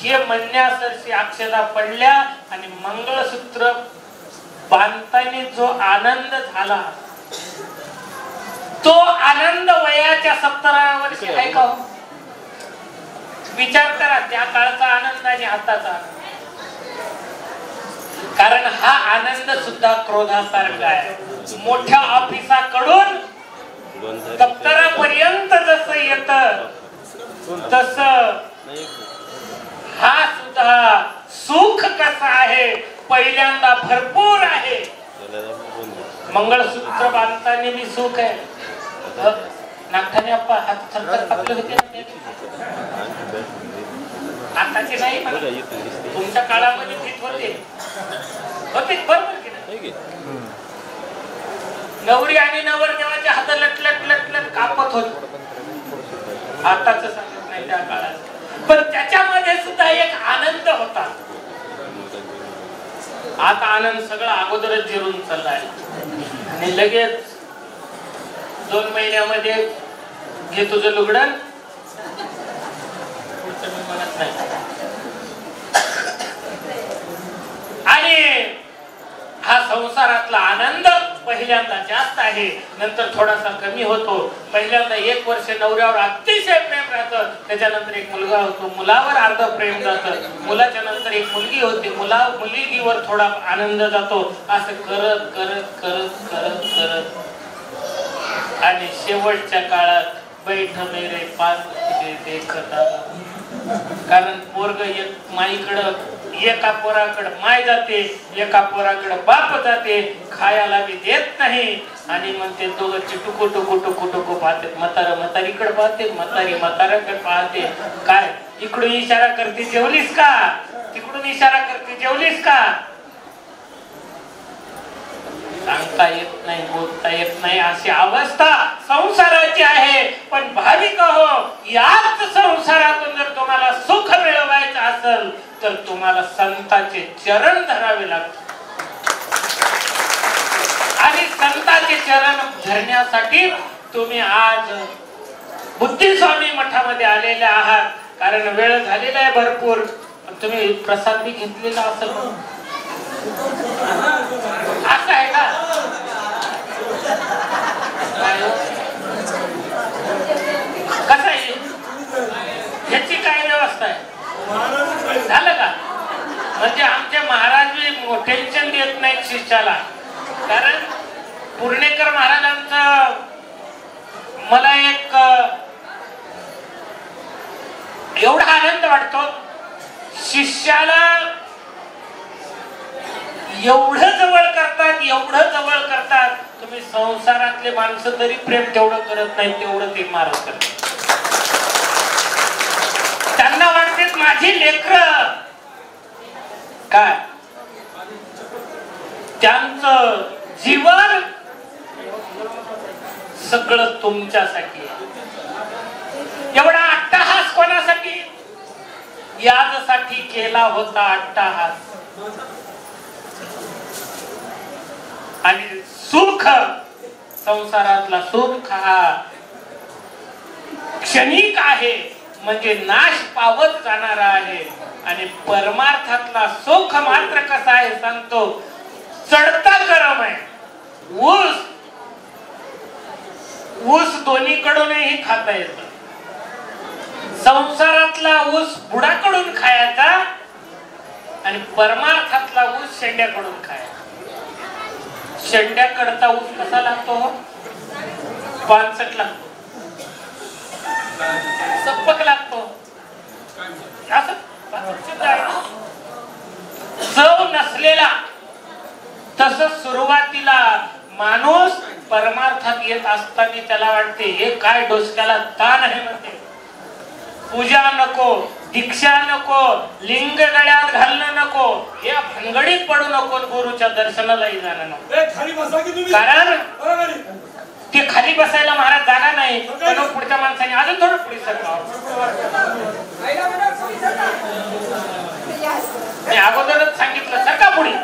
हे म्हणण्यासरशी अक्षता पडल्या आणि मंगळसूत्र बांधताना जो आनंद झाला तो आनंद वयाच्या 17व्या वर्षी आहे का? विचार करा त्या काळचा आनंद आणि आताचा आनंद. कारण हा आनंद सुद्धा क्रोधासारखा आहे. मोठ्या ऑफिसाकडून दप्तरापर्यंत जसं येत तस हा सुद्धा सुख कसा आहे पहिल्यांदा भरपूर आहे. मंगळसूत्र बांधताना मी सुख आहे. नागठाणे अप्पा हात थरथर कापले होते आताचे नाही, तुमच्या काळामध्ये ठीक होते बरोबर की नाही? नवरी आणि नवरदेवाचे हात लटलट लटलट कापत होते. आताच सांगत नाही त्या काळात, पण त्याच्यामध्ये सुद्धा एक आनंद होता. आता आनंद सगळा अगोदरच जिरून चाललाय आणि लगेच 2 महिन्यामध्ये घे तुझं लुगडं म्हणत नाही. आणि हा संसारातला आनंद पहिल्यांदा जास्त आहे, नंतर थोडासा कमी होतो. पहिल्यांदा 1 वर्ष नवऱ्यावर अतिशय प्रेम राहतं, त्याच्यानंतर एक मुलगा होतो, मुलावर अर्ध प्रेम जातं, मुलाच्या नंतर एक मुलगी होते, मुलगीवर थोडा आनंद जातो. असं करत करत करत करत करत आणि शेवटच्या काळात बैठ मेरे पास देखता. कारण पोरग माईकडं एका पोराकडे माय जाते, एका पोराकडे बाप जाते, खायला बी देत नाही. आणि मग ते दोघं टुकू टुकू टुकू टुकू पाहते. म्हातारीकडे पाहते, म्हातारी म्हाताऱ्याकडे पाहते. काय इकडून इशारा करते जेवलीस का, तिकडून इशारा करते जेवलीस का. सांगता येत नाही, बोलता येत नाही, अशी अवस्था संसाराची आहे. पण भाविक हो, याच संसारातून जर तुम्हाला सुख मिळवायचं असेल तर तुम्हाला संतांचे चरण धरावे लागतात. आणि संतांचे चरण धरण्यासाठी तुम्ही आज बुद्धिस्वामी मठामध्ये आलेले आहात. कारण वेळ झालेला आहे भरपूर. तुम्ही प्रसाद बी घेतलेला असेल असं आहे का? कसं आहे ह्याची काय व्यवस्था आहे? झालं का? म्हणजे आमचे महाराज बी टेन्शन देत नाहीत शिष्याला. कारण पुर्णेकर महाराजांचं मला एक आनंद वाटतो. शिष्याला एवढं जवळ करतात तुम्ही संसारातले माणसं तरी प्रेम तेवढं करत नाही तेवढं ते महाराज करतात. त्यांना वाटते माझी लेकरं काय, त्यांचं जीवन सगळं तुमच्यासाठी. एवढा अट्टहास कोणासाठी? यासाठी केला होता अट्टहास. आणि सुख, संसारातला सुख हा क्षणिक आहे, म्हणजे नाश पावत जाणारा आहे. आणि परमार्थातला सुख मात्र कसा आहे सांगतो, चढता क्रम आहे. ऊस दोन्हीकडूनही खाता येत. संसारातला ऊस बुडाकडून खायचा आणि परमार्थातला ऊस शेंड्याकडून खायचा. शेंड्याकडचा ऊस कसा लागतो? पानसट लागतो, सप्पक लागतो, चव नसलेला. तसंच सुरुवातीला माणूस परमार्थात येत असताना त्याला वाटते हे काय डोसक्याला ताण आहे म्हणते. पूजा नको, दीक्षा नको, लिंग गळ्यात घालणं नको, या भानगडीत पडू नको, गुरुच्या दर्शनालाही जाणं नको. कारण ते खाली बसायला महाराज जागा नाही. पण पुढच्या माणसाने अजून थोडं पुढे सरकावं. मी अगोदरच सांगितलं सरका पुढे.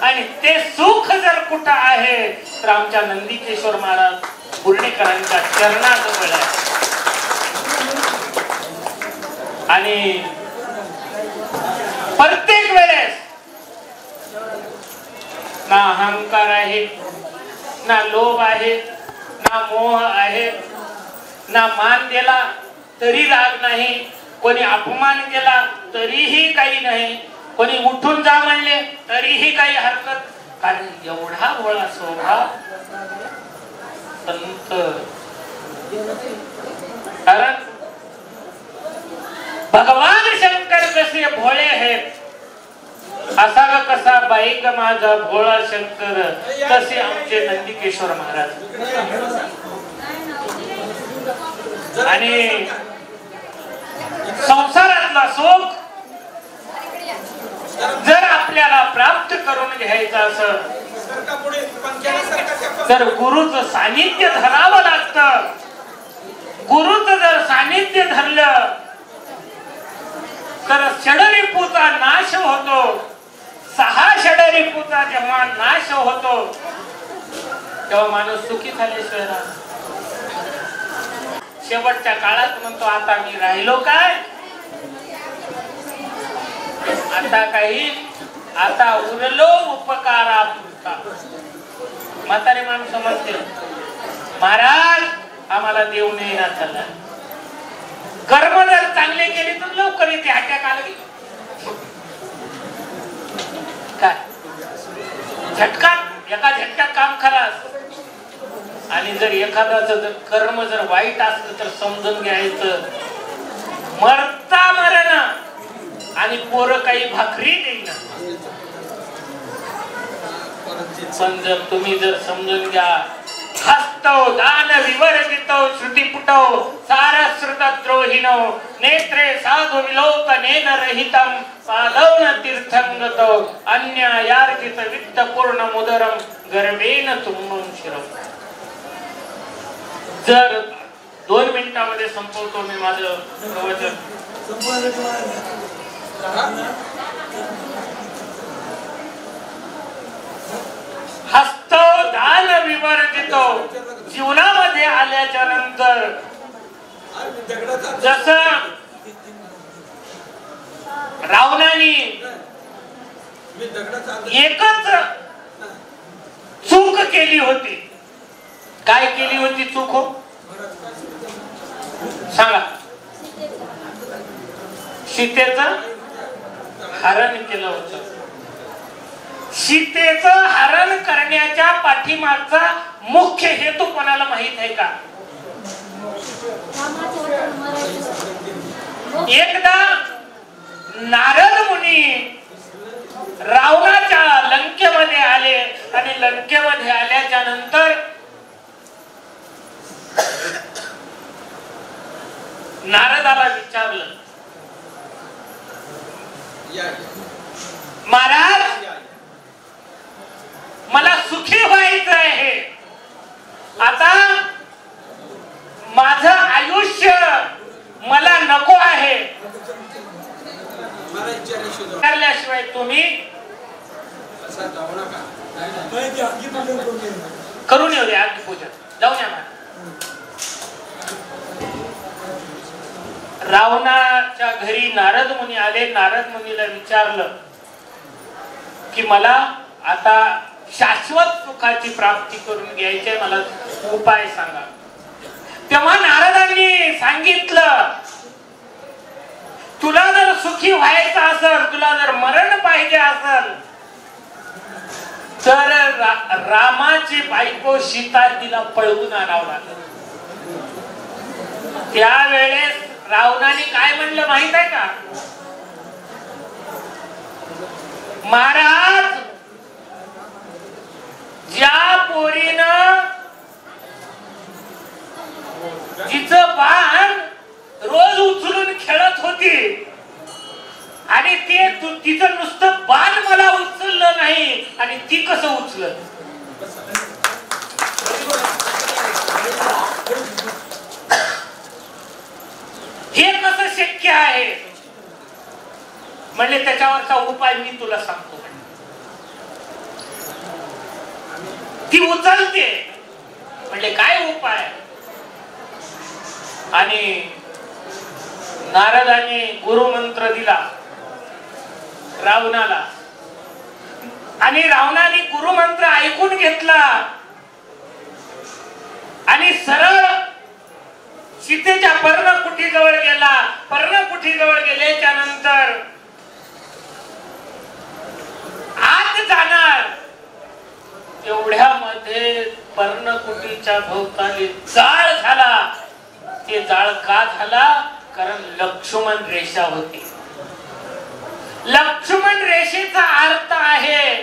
आणि ते सुख जर कुठं आहे तर आमच्या नंदिकेश्वर महाराज पूर्णेकरांच्या चरणाजवळ आहे. आणि प्रत्येक वेळेस ना अहंकार आहे, ना लोभ आहे, ना मोह आहे, ना मान दिला तरी राग नाही, कोणी अपमान केला तरीही काही नाही, कोणी उठून जा म्हणले तरीही काही हरकत. कारण एवढा भोळा स्वभाव संत. कारण भगवान शंकर कसे भोळे आहेत, असा ग कसा बाईक माझा भोळा शंकर, तसे आमचे नंदिकेश्वर महाराज. आणि संसारातला सुख जर आपल्याला प्राप्त करून घ्यायचं असेल तर गुरुचं सानिध्य धरावं लागतं. गुरुचं जर सानिध्य धरलं तर षडरिपूचा नाश होतो. 6 षडरिपूचा जेव्हा नाश होतो तेव्हा माणूस सुखी झाल्याशिवाय राहतो. शेवटच्या काळात म्हणतो आता मी राहिलो काय, आता काही, आता उरलो उपकारा. म्हातारे माणसं म्हणते महाराज आम्हाला देव नाही ना चालला. कर्म जर चांगले केले तर लवकर येते. अटॅक आला की काय झटका, एका झटक्यात काम खलास. आणि जर एखाद्याचं जर कर्म जर वाईट असलं तर समजून घ्यायचं मरता मरण, आणि पोरं काही भाकरी देईना. पण जर तुम्ही जर समजून घ्या, हस्तौ दान विवर्जितौ श्रुतिपुटौ सारश्रुतद्रोहिणौ नेत्रे साधु विलोकनेन रहितं पादौन तीर्थंगतौ अन्यायार्जित वित्तपूर्ण मुदरं गर्वेन तुंबून शिरं. जर 2 मिनिटांमध्ये संपवतो मी माझं प्रवचन. हस्तो दान विवर्जितो. जीवनामध्ये आल्याच्या नंतर जसं रावणाने एकच चूक केली होती. काय केली होती चूक हो सांगा. सीतेचं हरण केलं होतं. सीतेचं हरण करण्याच्या पाठीमागचा मुख्य हेतू कोणाला माहित आहे का? एकदा नारद मुनी रावणाच्या लंकेमध्ये आले आणि लंकेमध्ये आल्याच्या नंतर नारदाला विचारलं, महाराज मला सुखी व्हायचं आहे, आता माझं आयुष्य मला नको आहे, विचारल्याशिवाय तुम्ही करून येऊ द्या अग्निपूजन, जाऊन या. रावणाच्या घरी नारद मुनी आले. नारद मुनीला विचारलं की मला आता शाश्वत सुखाची प्राप्ती करून घ्यायची, मला उपाय सांगा. तेव्हा नारदांनी सांगितलं, तुला जर सुखी व्हायचं असेल, तुला जर मरण पाहिजे असेल, तर रामाची बायको सीता तिला पळवून आणावं लागेल. त्यावेळेस रावणाने काय म्हणलं माहित आहे का? महाराज, ज्या पोरीनं जिचं बाण रोज उचलून खेळत होती आणि ते तिचं नुसतं बाण मला उचललं नाही आणि ती कसं उचलत, हे कसं शक्य आहे? म्हणजे त्याच्यावरचा उपाय मी तुला सांगतो. ती उचलते म्हणजे काय उपाय? आणि नारदाने गुरुमंत्र दिला रावणाला आणि रावणाने गुरुमंत्र ऐकून घेतला आणि सरळ सीतेच्या पर्णकुटीजवळ गेला. पर्णकुटीजवळ गेल्याच्या नंतर आत जाणार एवढ्यामध्ये पर्णकुटीच्या भोवताली जाळ झाला. ते जाळ का झाला? कारण लक्ष्मण रेषा होती. लक्ष्मण रेषेचा अर्थ आहे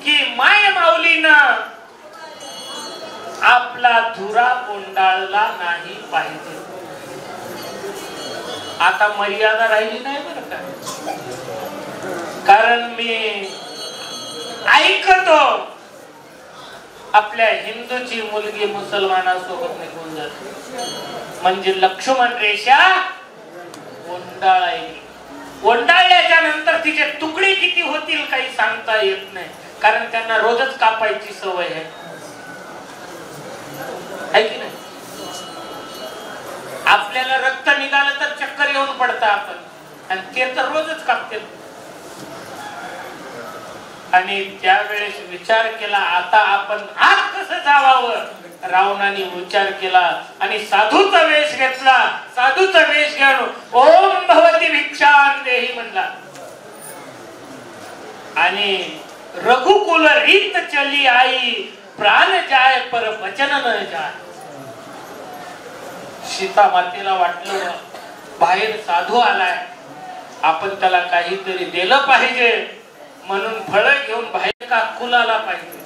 की माय माऊलीनं आपला धुरा कोंडाळला नाही पाहिजे. आता मर्यादा राहिली नाही बरं का, कारण मी ऐकतो आपल्या हिंदूची मुलगी मुसलमानासोबत निघून जाते, म्हणजे लक्ष्मण रेषा कोंडाळली. कोंडाळल्याच्या नंतर तिचे तुकडे किती होतील काही सांगता येत नाही, कारण त्यांना रोजच कापायची सवय आहे की नाही. आपल्याला रक्त निघालं तर चक्कर येऊन पडतं आपण, आणि ते तर रोजच कापते. आणि त्यावेळेस विचार केला, आता आपण आत कसं जावावं. रावणाने विचार केला आणि साधूचा वेश घेतला. साधूचा वेश घेऊन ओम भवती भिक्षां देही म्हणला आणि रघुकुल रीत चली आई, प्राण जाय पर वचन न जाय. सीता मातेला वाटलं बाहेर साधू आलाय, आपण त्याला काहीतरी दिलं पाहिजे, म्हणून फळं घेऊन बाहेर का कुलाला पाहिजे.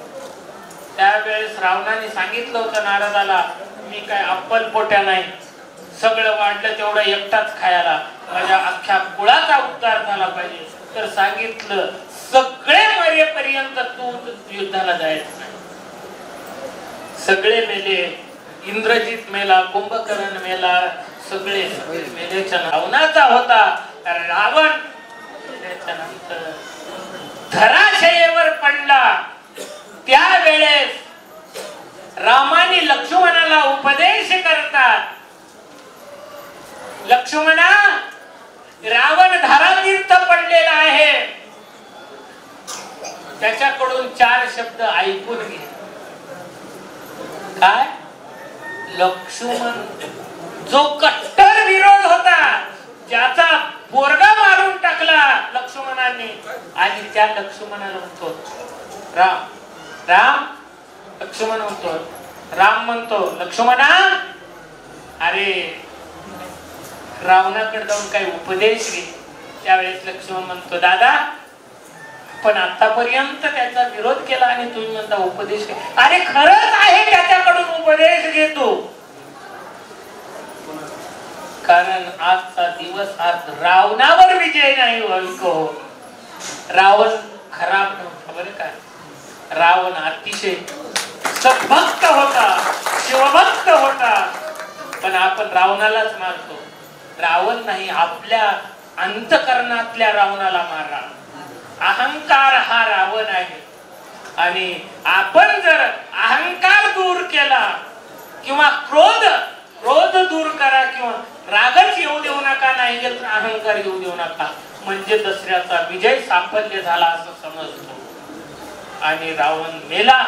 त्यावेळेस रावणाने सांगितलं होतं नारदाला, मी काय अप्पल पोट्या नाही, सगळं वाढलं तेवढं एकटाच खायला, माझ्या अख्ख्या कुळाचा उद्धार झाला पाहिजे. तर सांगितलं सगळे मरेपर्यंत तू युद्धाला जायचं नाही. सगळे मेले, इंद्रजित मेला, कुंभकर्ण मेला, सगळे मेल्याच्या रावणाचा होता. रावण मेल्याच्या नंतर धराशयेवर पडला. त्यावेळेस रामाने लक्ष्मणाला उपदेश करतात, लक्ष्मणा, रावण धारातीर्थ पडलेला आहे, त्याच्याकडून 4 शब्द ऐकून घे. काय? लक्ष्मण जो कट्टर विरोध होता, ज्याचा पोरगा मारून टाकला लक्ष्मणाने. आणि त्या लक्ष्मणाला म्हणतो राम राम. लक्ष्मण म्हणतो राम म्हणतो लक्ष्मणा अरे रावणाकडे जाऊन काही उपदेश घे. त्यावेळेस लक्ष्मण म्हणतो दादा पण आतापर्यंत त्याचा विरोध केला आणि तुम्ही म्हणता उपदेश घे. अरे खरंच आहे त्याच्याकडून उपदेश घेतो. कारण आजचा दिवस आज रावणावर विजय नाही हो. रावण खराब नव्हता बरं काय. रावण अतिशय सद्भक्त होता, शिवभक्त होता. पण आपण रावणालाच मारतो. रावण नाही, आपल्या अंतकरणातल्या रावणाला मारा. अहंकार हा रावण आहे. आणि आपण जर अहंकार दूर केला किंवा क्रोध दूर करा किंवा रागच येऊ देऊ नका, नाही तर अहंकार येऊ देऊ नका, म्हणजे दसऱ्याचा विजय साफल्य झाला असं समजतो. आणि रावण मेला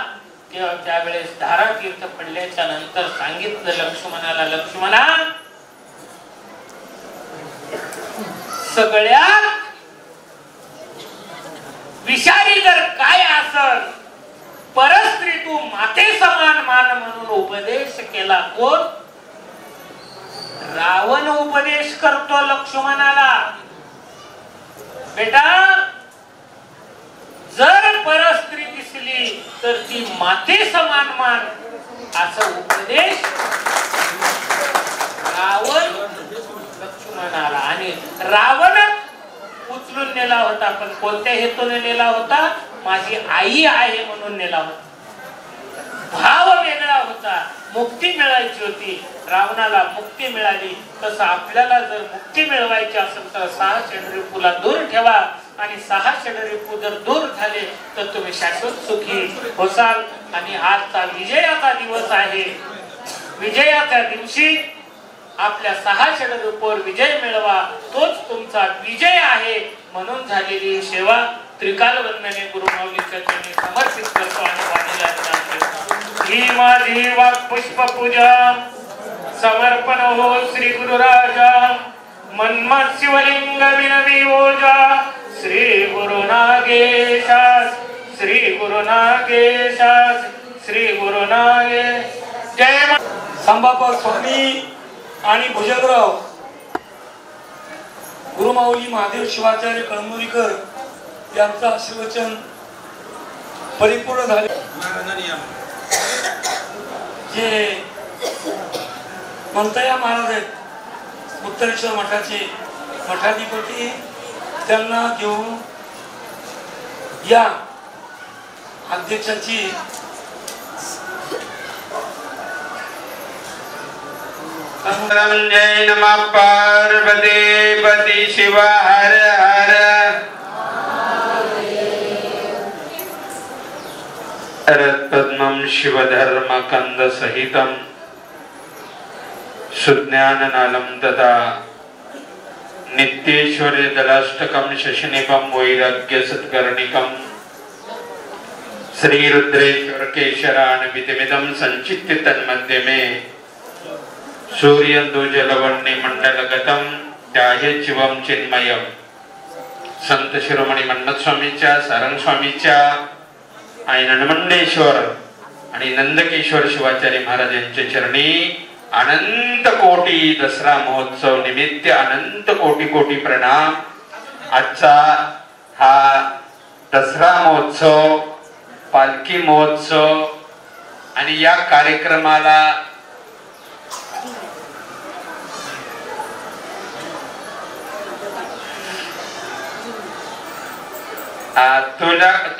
तेव्हा त्यावेळेस धारा तीर्थ पडल्याच्या नंतर सांगितलं लक्ष्मणाला लक्ष्मणा सगळ्यात विषारी जर काय असल परस्त्री तू माते समान मान म्हणून उपदेश केला. कोण? रावण उपदेश करतो लक्ष्मणाला बेटा जर परस्त्री दिसली तर ती माते समान मान असं उपदेश रावण लक्ष्मणाला. आणि रावण उचलून नेला होता पण कोणत्या हेतूने नेला होता? माझी आई आहे म्हणून नेला होता. भाव वेगळा होता. मुक्ती मिळायची होती. रावणाला मुक्ती मिळाली. तसं आपल्याला जर मुक्ती मिळवायची असेल तर 6 षडरिपुला दूर ठेवा. आणि 6 षडरिपू जर दूर झाले तर तुम्ही शाश्वत सुखी होसाल. आणि आजचा विजयाचा दिवस आहे. विजयाच्या दिवशी आपल्या 6 षडरिपूवर विजय मिळवा. तोच तुमचा विजय आहे. म्हणून झालेली सेवा त्रिकाल वंदने गुरुमाऊलीच्या चरणी समर्पित करतो आणि वाणीला ही माझी वाक्पुष्प पूजा समर्पण हो श्री गुरुराजा. मन्मथ शिवलिंग विनवी ओजा श्री गुरुनागेशास श्री गुरुनागेशास श्री गुरुनागे. जय संभाप्पा स्वामी आणि भुजंगराव गुरुमाऊली महादेव शिवाचार्य कळमुरीकर यांचं आशीर्वचन परिपूर्ण झाले. जे मंतया महाराज आहेत उत्तरेश्वर मठाचे मठाधिपती त्यांना घेऊन या अध्यक्षाची जय नमः पार्वती पति शिव हर हर. रत्पद्मं शिवधर्म कंद सहितं सुज्ञाननालं तथा नित्येश्वर्य दलाष्टकं शशिनिपं वैराग्य सत्कर्णिकं श्री रुद्रेश्वर केशरान्वितमिदं संचित्य तन्मध्ये मे सूर्यंदु जलवन्नी मंडलगतम त्याहे शिवम चिन्मयम. संत शिरोमणी मन्मथ स्वामीच्या सारंग स्वामीच्या आणि नंदमंडेश्वर आणि नंदकेश्वर शिवाचार्य महाराज यांच्या चरणी अनंत कोटी दसरा महोत्सव निमित्त अनंत कोटी कोटी प्रणाम. आजचा हा दसरा महोत्सव पालखी महोत्सव आणि या कार्यक्रमाला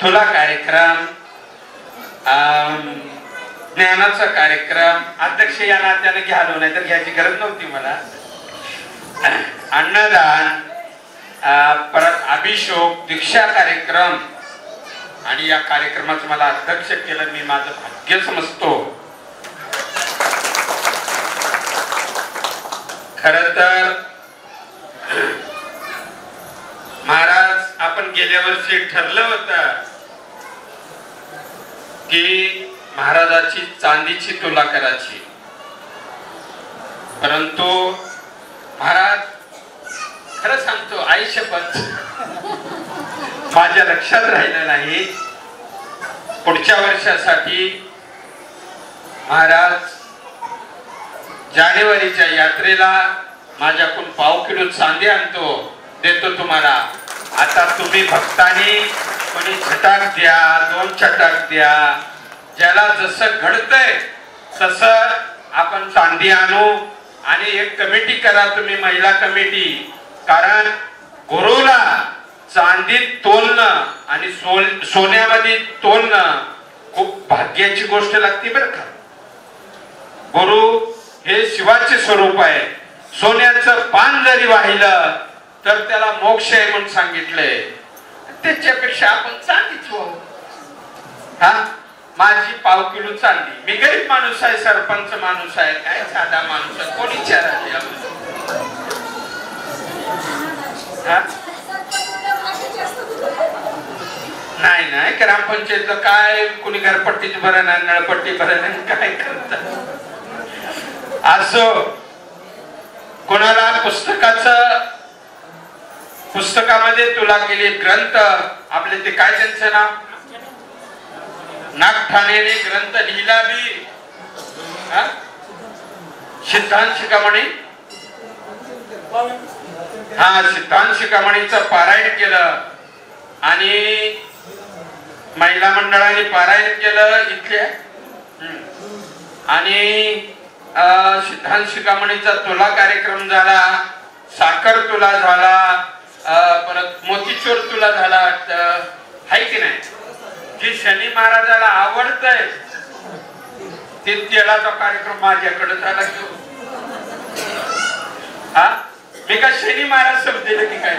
तुला कार्यक्रम ज्ञानाचा कार्यक्रम अध्यक्ष या नात्याने घ्यालो नाही तर घ्यायची गरज नव्हती मला. अन्नदान परत अभिषेक दीक्षा कार्यक्रम आणि या कार्यक्रमाचं मला अध्यक्ष केलं मी माझं भाग्य समजतो. खर तर महाराज आपण गेल्या वर्षी ठरलं होतं की महाराजाची चांदीची तुला करायची, परंतु महाराज खरं सांगतो आई शपथ माझ्या लक्षात राहिलं नाही. पुढच्या वर्षासाठी महाराज जानेवारीच्या यात्रेला माझ्याकडून 1/2 किलो चांदी आणतो, देतो तुम्हाला. आता तुम्ही भक्तांनी कोणी छटाक द्या, 2 छटाक द्या, ज्याला जसं घडतंय तसं आपण चांदी आणू आणि एक कमिटी करा तुम्ही, महिला कमिटी. कारण गुरुला चांदीत तोलणं आणि सोन्यामध्ये तोलणं खूप भाग्याची गोष्ट लागते बरं का. गुरु हे शिवाचे स्वरूप आहे. सोन्याचं पान जरी वाहिलं तर त्याला मोक्ष आहे म्हणून सांगितलंय. त्याच्यापेक्षा आपण चांदीच वाहू. हा, माझी 1/2 किलो चांदी. मी गरीब माणूस आहे, सरपंच माणूस आहे, काय साधा माणूस आहे, कोणी विचारायला. नाही नाही, ग्रामपंचायतला काय कोणी घरपट्टीची भरण नाही, नळपट्टी भरण नाही, काय करतात. असं कोणाला पुस्तकामध्ये तुला केले ग्रंथ आपले, ते काय त्यांचं नाव, नागठाणेने ग्रंथ लिहिला बी, सिद्धांत शिखामणी. हा, सिद्धांत शिखामणीचं पारायण केलं आणि महिला मंडळाने पारायण केलं इथल्या. आणि सिद्धांत शिखामणीचा तुला कार्यक्रम झाला, साखर तुला झाला, परत मोतीचूर तुला झाला, आहे की नाही. जे शनी महाराजाला आवडतंय ते तेलाचा कार्यक्रम माझ्याकडे झाला. हा, मी का शनी महाराज समजेल की काय.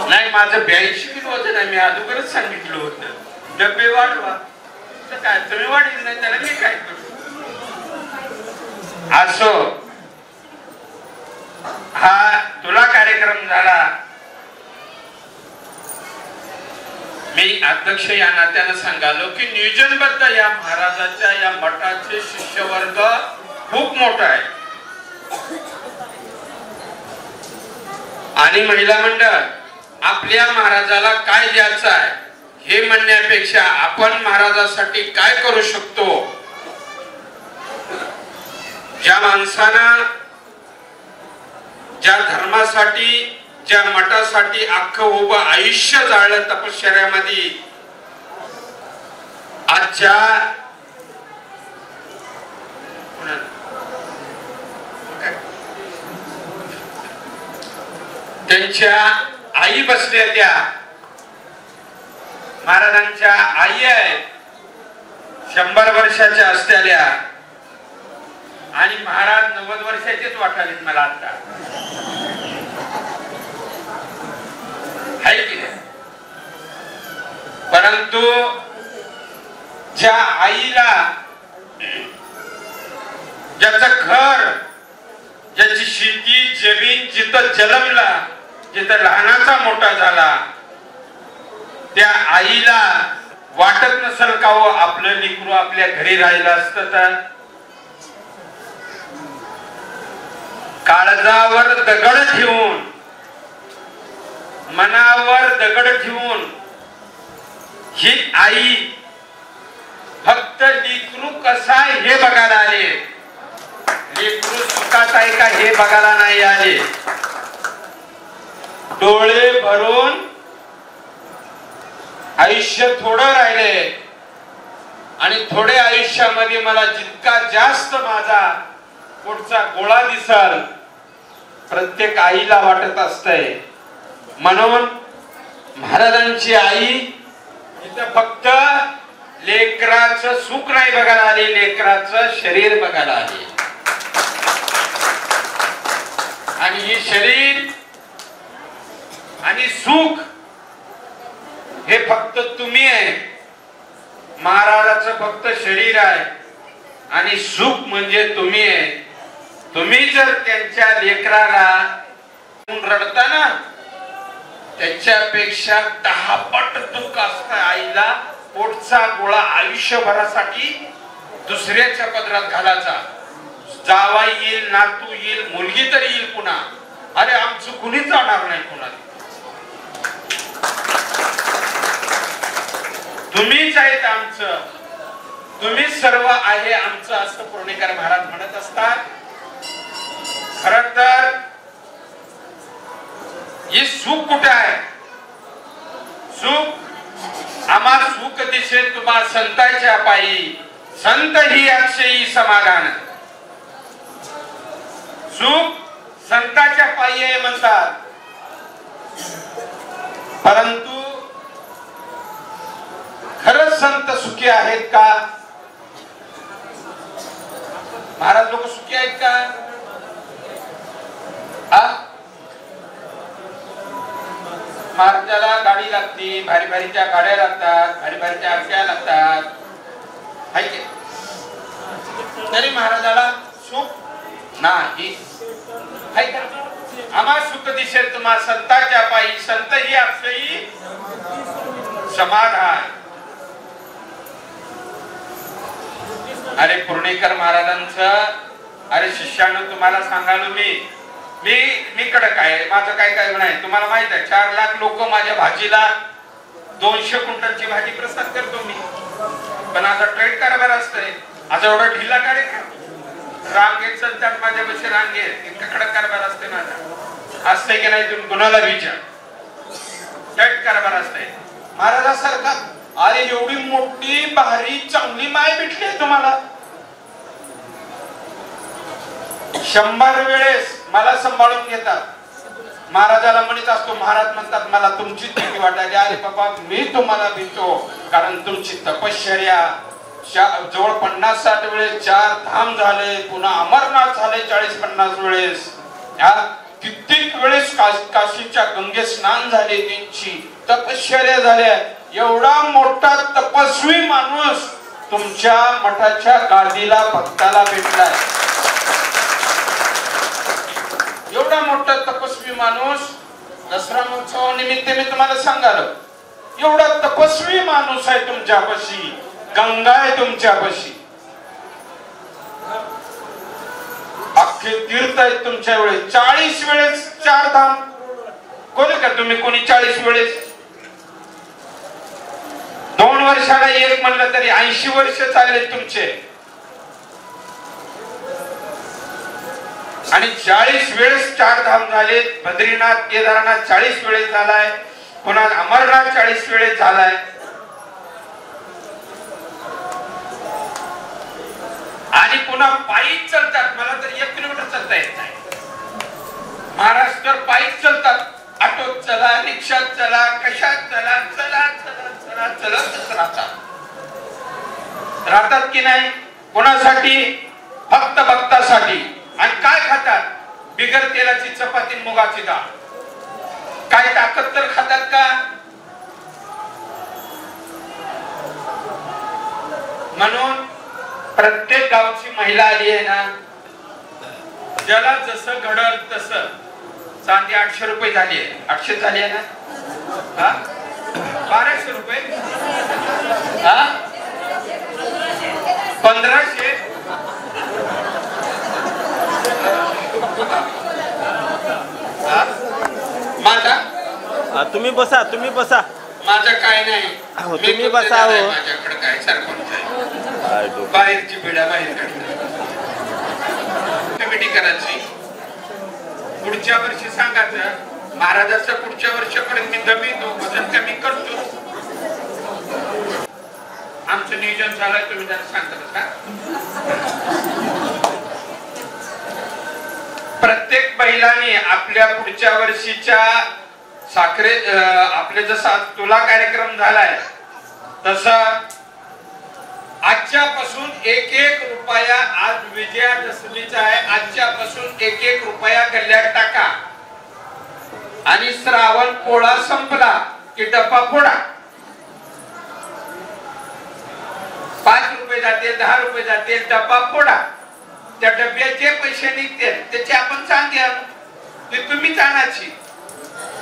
नाही, माझं 82 किलो वजन आहे. मी अगोदरच सांगितलं होतं, डबे वाढवा. काय तुम्ही वाढील नाही त्याला मी काय करू. असो, हा तुला कार्यक्रम झाला. मी अध्यक्ष या नात्यानं सांगालो की नियोजनबद्ध या महाराजाच्या या मठाचे शिष्यवर्ग खूप मोठा आहे. आणि महिला मंडळ आपल्या महाराजाला काय द्यायचं आहे हे म्हणण्यापेक्षा आपण महाराजासाठी काय करू शकतो. ज्या माणसानं ज्या धर्मासाठी, ज्या मठासाठी अख्खं उभं आयुष्य जाळलं तपश्चर्यामध्ये, आजच्या त्यांच्या आई बसल्या, त्या महाराजांच्या आई आहेत, 100 वर्षाच्या असलेल्या. आणि महाराज 90 वर्षाचेच वाटालेत मला आता, आहे की नाही. परंतु ज्या आईला, ज्याचं घर, ज्याची शेती जमीन जिथं जन्मला, जिथं लहानाचा मोठा झाला, त्या आईला वाटत नसेल का हो आपलं लेकरू आपल्या घरी राहिलं असतं तर. काळजावर दगड ठेवून, मनावर दगड ठेवून ही आई फक्त लेकरू कसा आहे हे बघायला आले. लेकरू सुखात आहे का हे बघायला नाही आले. डोळे भरून आयुष्य थोडं राहिले आणि थोड्या आयुष्यामध्ये मला जितका जास्त माझा पुढचा गोळा दिसल, प्रत्येक आईला वाटत असतंय. म्हणून महाराजांची आई इथं फक्त लेकराचं सुख नाही बघायला आली, लेकराचं शरीर बघायला आली. आणि ही शरीर आणि सुख हे फक्त तुम्ही आहे. महाराजाचं फक्त शरीर आहे आणि सुख म्हणजे तुम्ही आहे. तुम्ही जर त्यांच्या लेकराला रडता ना, त्याच्यापेक्षा 10 पट दुःख असतं आईला. पोटचा गोळा आयुष्यभरासाठी दुसऱ्याच्या पदरात घालायचा. जावा येईल, नातू येईल, मुलगी तरी येईल पुन्हा. अरे आमचं कुणीच जाणार नाही पुन्हा. तुम्हीच आहेत आमचं, तुम्हीच सर्व आहे आमचं, असं पुणेकर महाराज म्हणत असतात. खरं तर हे सुख कुठे आहे? सुख आम्हा सुख दिसे तुम्हा संतांच्या पायी, संत ही अक्षयी समाधान. सुख संतांच्या पायी आहे म्हणतात, परंतु खरंच संत सुखी आहेत का? महाराज लोक सुखी आहेत का? महाराजाला गाडी लागते, भारी भारीच्या गाड्या लागतात, भारी भारीच्या आरत्या लागतात, तरी महाराजाला सुख नाही. आम्हा सुख दिसेल तुम्हा संतांच्या पायी, संत ही अक्षयी समाधान. अरे पुणेकर महाराजांचं, अरे शिष्यानं तुम्हाला सांगालो मी कडक आहे, माझं काय काय नाही. तुम्हाला माहित आहे 4 लाख लोक माझ्या भाजीला 200 क्विंटलची भाजी प्रसाद करतो मी. पण आता ट्रेड कारभार असतंय, आता एवढा ढिला कार्यक्रम रांगेत चलतात माझ्या बशी रांगेत, इतका कडक कारभार असते माझा. असतंय की नाही तुम्ही कुणाला विचार, ट्रेड कारभार असतंय महाराजासारखा. अरे एवढी मोठी भारी चांगली माय भेटली तुम्हाला. 100 वेळेस मला सांभाळून घेतात. महाराजाला म्हणत असतो, महाराज म्हणतात मला तुमची भीती वाटायची. अरे बाबा मी तुम्हाला भीतो, कारण तुमची तपश्चर्या जवळ 50-60 वेळेस 4 धाम झाले, पुन्हा अमरनाथ झाले 40-50 वेळेस, कित्येक वेळेस काशीच्या गंगे स्नान झाले, त्यांची तपश्चर्या झाल्या. एवढा मोठा तपस्वी माणूस तुमच्या मठाच्या गादीला भक्ताला भेटलाय. एवढा मोठा तपस्वी माणूस दसरा महोत्सवानिमित्त मी तुम्हाला सांगालो, एवढा तपस्वी माणूस आहे तुमच्यापाशी, गंगा आहे तुमच्यापाशी, अख्खे तीर्थ आहेत तुमच्या वेळेस. 40 वेळेस 4 धाम कोणी का तुम्ही? कोणी 40 वेळेस? 2 वर्षाला एक म्हणलं तरी 80 वर्ष चालले तुमचे. आणि 40 वेळेस 4 धाम झाले. बद्रीनाथ केदारनाथ 40 वेळेस झालाय, पुन्हा अमरनाथ 40 वेळेस झालाय. आणि पुन्हा पायीच चालतात. मला तर 1 किलोमीटर चालता येत नाही. महाराज तर पायीच चालतात. ऑटोत चला, रिक्षात चला, कशात चला, चला चला चला चलतच राहतात की नाही? कोणासाठी? फक्त भक्तासाठी. आणि काय खातात? बिगर तेलाची चपाती, मुगाची डाळ. काय ताकद तर खातात का? म्हणून प्रत्येक गावची महिला आली आहे ना, ज्याला जसं घडल तसं. चांदी 800 रुपये झाली आहे. 800 झाली आहे ना? 1200 रुपये, 1500. माझा तुम्ही बसा, तुम्ही बसा. माझं काय नाही, तुम्ही बसा. माझ्याकडे काय सरपंच आहे, बाहेरची पिढ्या बाहेर कमिटी करायची. पुढच्या वर्षी सांगायचं महाराजाचं, पुढच्या वर्षापर्यंत मी दमितो, वजन कमी करतो. आमचं नियोजन झालंय, तुम्ही जरा सांगता का? प्रत्येक महिलांनी आपल्या पुढच्या वर्षीच्या साखरे आपले जसा तुला कार्यक्रम झालाय तसा आजच्यापासून 1-1 रुपया, आज विजयादशमीचा आहे, आजच्यापासून 1-1 रुपया गल्ल्यात टाका. आणि श्रावण पोळा संपला की डब्बा फोडा. 5 रुपये जाते, 10 रुपये जाते, डब्बा फोडा. त्या डब्याचे पैसे निघतील, त्याची आपण चांदी आणू, ते तुम्हीच आणायची.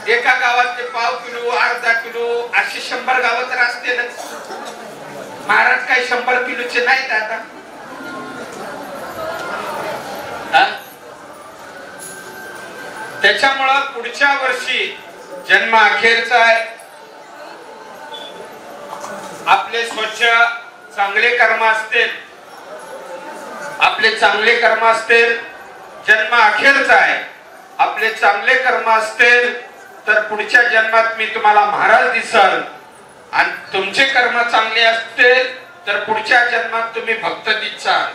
एका गावात ते पाव किलो, अर्धा किलो, असे 100 गावं तर असतीलच. महाराज काही 100 किलोचे नाहीत आता. त्याच्यामुळं पुढच्या वर्षी जन्म अखेरचा आहे. आपले स्वच्छ चांगले कर्म असतील, आपले चांगले कर्म असतील, जन्म अखेरचा आहे. आपले चांगले कर्म असतील तर पुढच्या जन्मात मी तुम्हाला महाराज दिसल, आणि तुमचे कर्म चांगले असतील तर पुढच्या जन्मात तुम्ही भक्त दिसाल.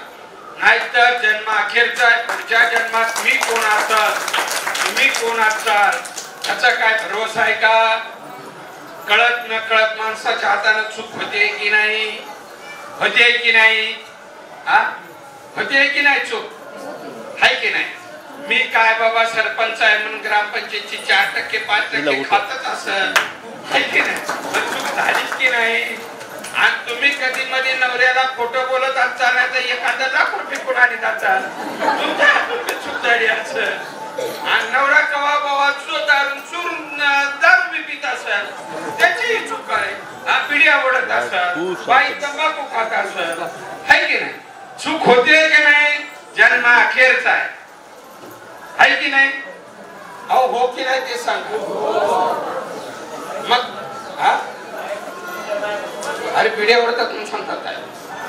नाहीतर जन्म अखेरचा आहे, पुढच्या जन्मात मी कोण असाल, तुम्ही कोण असाल याचा काय भरोसा आहे का? कळत न कळत माणसाच्या हाताने चूक होते की नाही? होते की नाही? होते की नाही चूक? आहे की नाही? मी काय बाबा सरपंच आहे म्हणून ग्रामपंचायतची 4% 5% खातच असं, आहे की नाही? चूक झालीच की नाही? आणि तुम्ही कधी मध्ये नवऱ्याला खोटं बोलत असता नाही तर एखादा लाख रुपये कोणाने जातात, तुमच्या हातून चूक झाली असं. आणि नवरा कवा बाबा चोरून दारू बी पित असेल, त्याची चूक आहे. पिढी आवडत असेल, बाई तंबाखू खात असेल, आहे की नाही? चूक होते की नाही? जन्म अखेरचा आहे की नाही? अहो हो की नाही ते सांग मग. अरे पिढी आवडतात म्हणून सांगतात काय?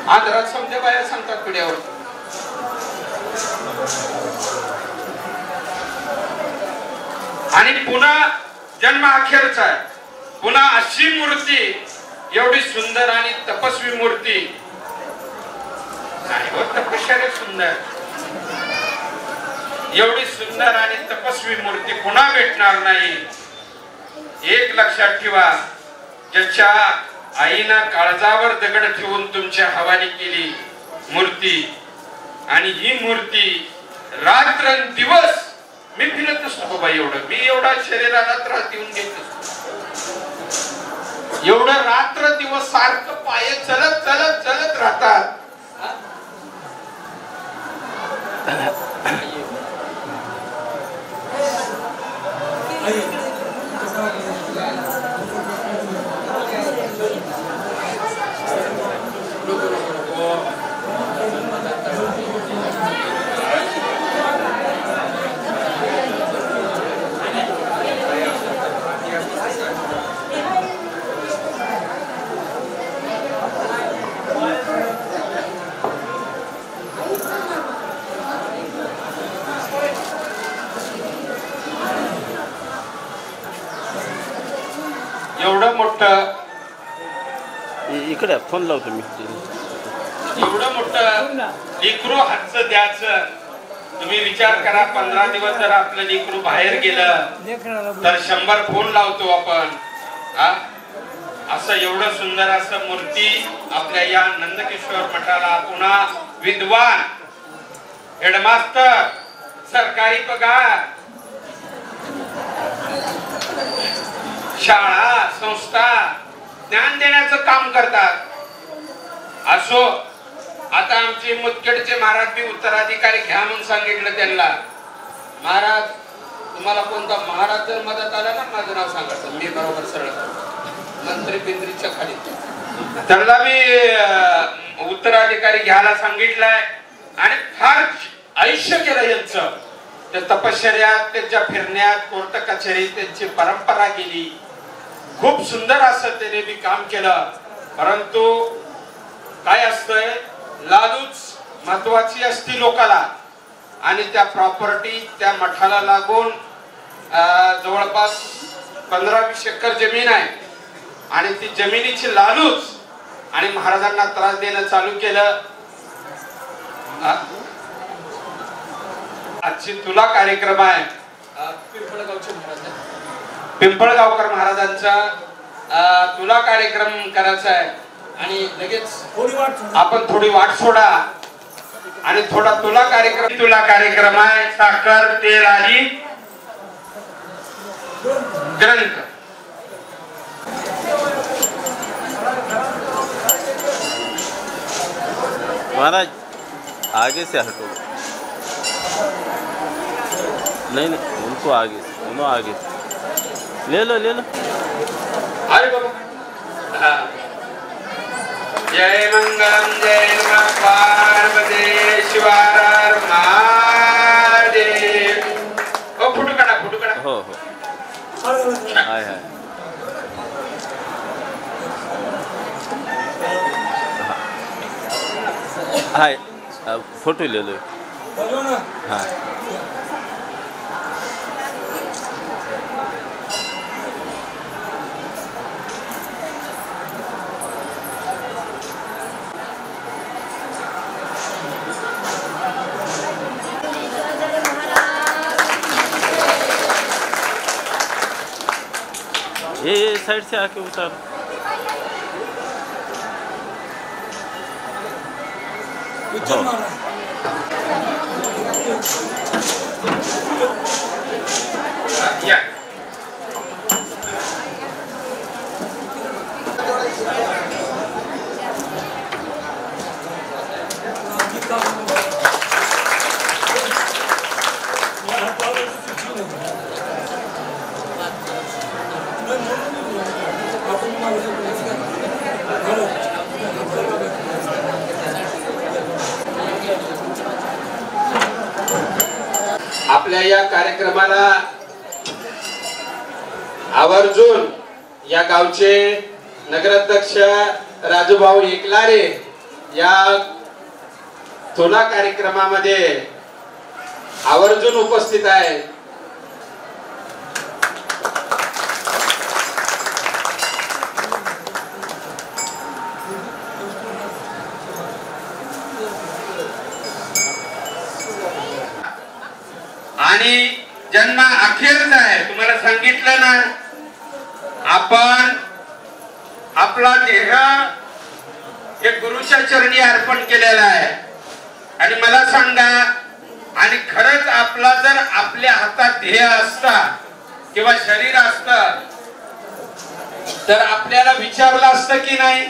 आदरात समजा बाया सांगतात पिढी आवडतात. आणि पुन्हा जन्म अखेरचा आहे. पुन्हा अशी मूर्ती, एवढी सुंदर आणि तपस्वी मूर्ती, तपश्चर्या सुंदर, एवढी सुंदर आणि तपस्वी मूर्ती पुन्हा भेटणार नाही. एक लक्षात ठेवा, ज्याच्या आईनं काळजावर दगड ठेवून तुमच्या हवाली केली मूर्ती, आणि ही मूर्ती रात्र दिवस मी फिरत नसतो बाबा. एवढं मी एवढा शरीराला त्रास देऊन घेत नसतो. एवढं रात्र दिवस सारखं पाय चलत चलत चलत राहतात. एवढं मोठं, इकडे फोन लावतो मी. एवढं मोठं लेकरू हातचं द्यायचं. तुम्ही विचार करा, 15 दिवस जर आपलं लेकरू बाहेर गेलं तर 100 फोन लावतो आपण. असं एवढं सुंदर असं मूर्ती आपल्या या नंदकिशोर मठाला. पुन्हा विद्वान, हेडमास्टर, सरकारी पगार, शाळा संस्था ज्ञान देण्याचं काम करतात. असो, आता आमचे मुदखेडचे महाराज बी उत्तराधिकारी घ्या म्हणून सांगितलं त्यांना. महाराज तुम्हाला कोणता महाराज जर मदत आला ना, माझं नाव सांगायचं, मी बरोबर सरळ मंत्री पिंत्रीच्या खाली. त्यांना मी उत्तराधिकारी घ्यायला सांगितलंय. आणि फार आयुष्य केलं यांचं. त्या तपश्चर्यात, त्यांच्या फिरण्यात, कोर्ट कचेरीत त्यांची परंपरा गेली. खूप सुंदर असं त्याने बी काम केलं. परंतु काय असतंय, लालूच महत्वाची असती लोकाला. आणि त्या प्रॉपर्टी त्या मठाला लागून जवळपास 15-20 एकर जमीन आहे. आणि ती जमिनीची लालूच, आणि महाराजांना त्रास देणं चालू केलं. आजची तुला कार्यक्रम आहे पिंपळगावकर महाराजांचा तुला कार्यक्रम करायचा आहे. आणि लगेच आपण थोडी वाट सोडा आणि थोडा तुला कार्यक्रम आहे. साखर, तेल आणि ग्रंथ. महाराज आगे से हटो. नहीं नहीं, उनको आगे से, उन्हों आगे से. ले लो ले लो. अरे बाबा, जय मंगलम जय नमः पार्वती शिवार हाय फोटो लिहिलोय हां ये साइड से आके उतार आपल्या या कार्यक्रमाला आवर्जून या गावचे नगराध्यक्ष राजूभाऊ एकलारे या थोला कार्यक्रमामध्ये आवर्जून उपस्थित आहे। आणि जन्म अखेरचा आहे। तुम्हाला सांगितलं ना, आपण आपला देह हे गुरुच्या चरणी अर्पण केलेला आहे। आणि मला सांगा, आणि खरंच आपला जर आपल्या हातात देह असता किंवा शरीर असतं तर आपल्याला विचारलं असतं की नाही?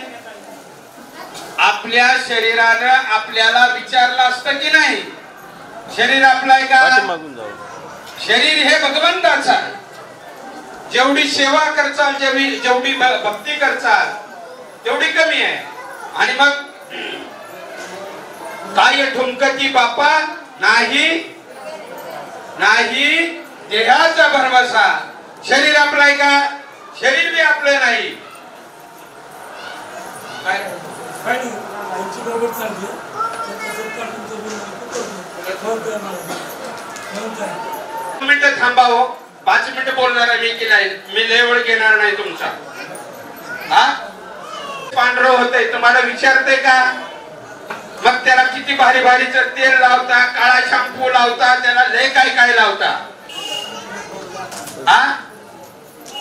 आपल्या शरीरानं आपल्याला विचारलं असतं की नाही? शरीर आपलं आहे का? शरीर हे भगवंताचं आहे। जेवढी सेवा करचाल, जेवढी भक्ती करचाल तेवढी कमी आहे। आणि मग काय ठुमकती बापा नाही नाही देहाचा भरवसा। शरीर आपलं आहे का? शरीर बी आपलं नाही। मिनिट थांबा हो, 5 मिनिट बोलणार आहे मी की नाही? मी लय वेळ घेणार नाही तुमचा। हा पांढरं होतंय तुम्हाला विचारते का? मग त्याला किती भारी भारीचं तेल लावता, काळा शॅम्पू लावता, त्याला लय काय काय लावता। हा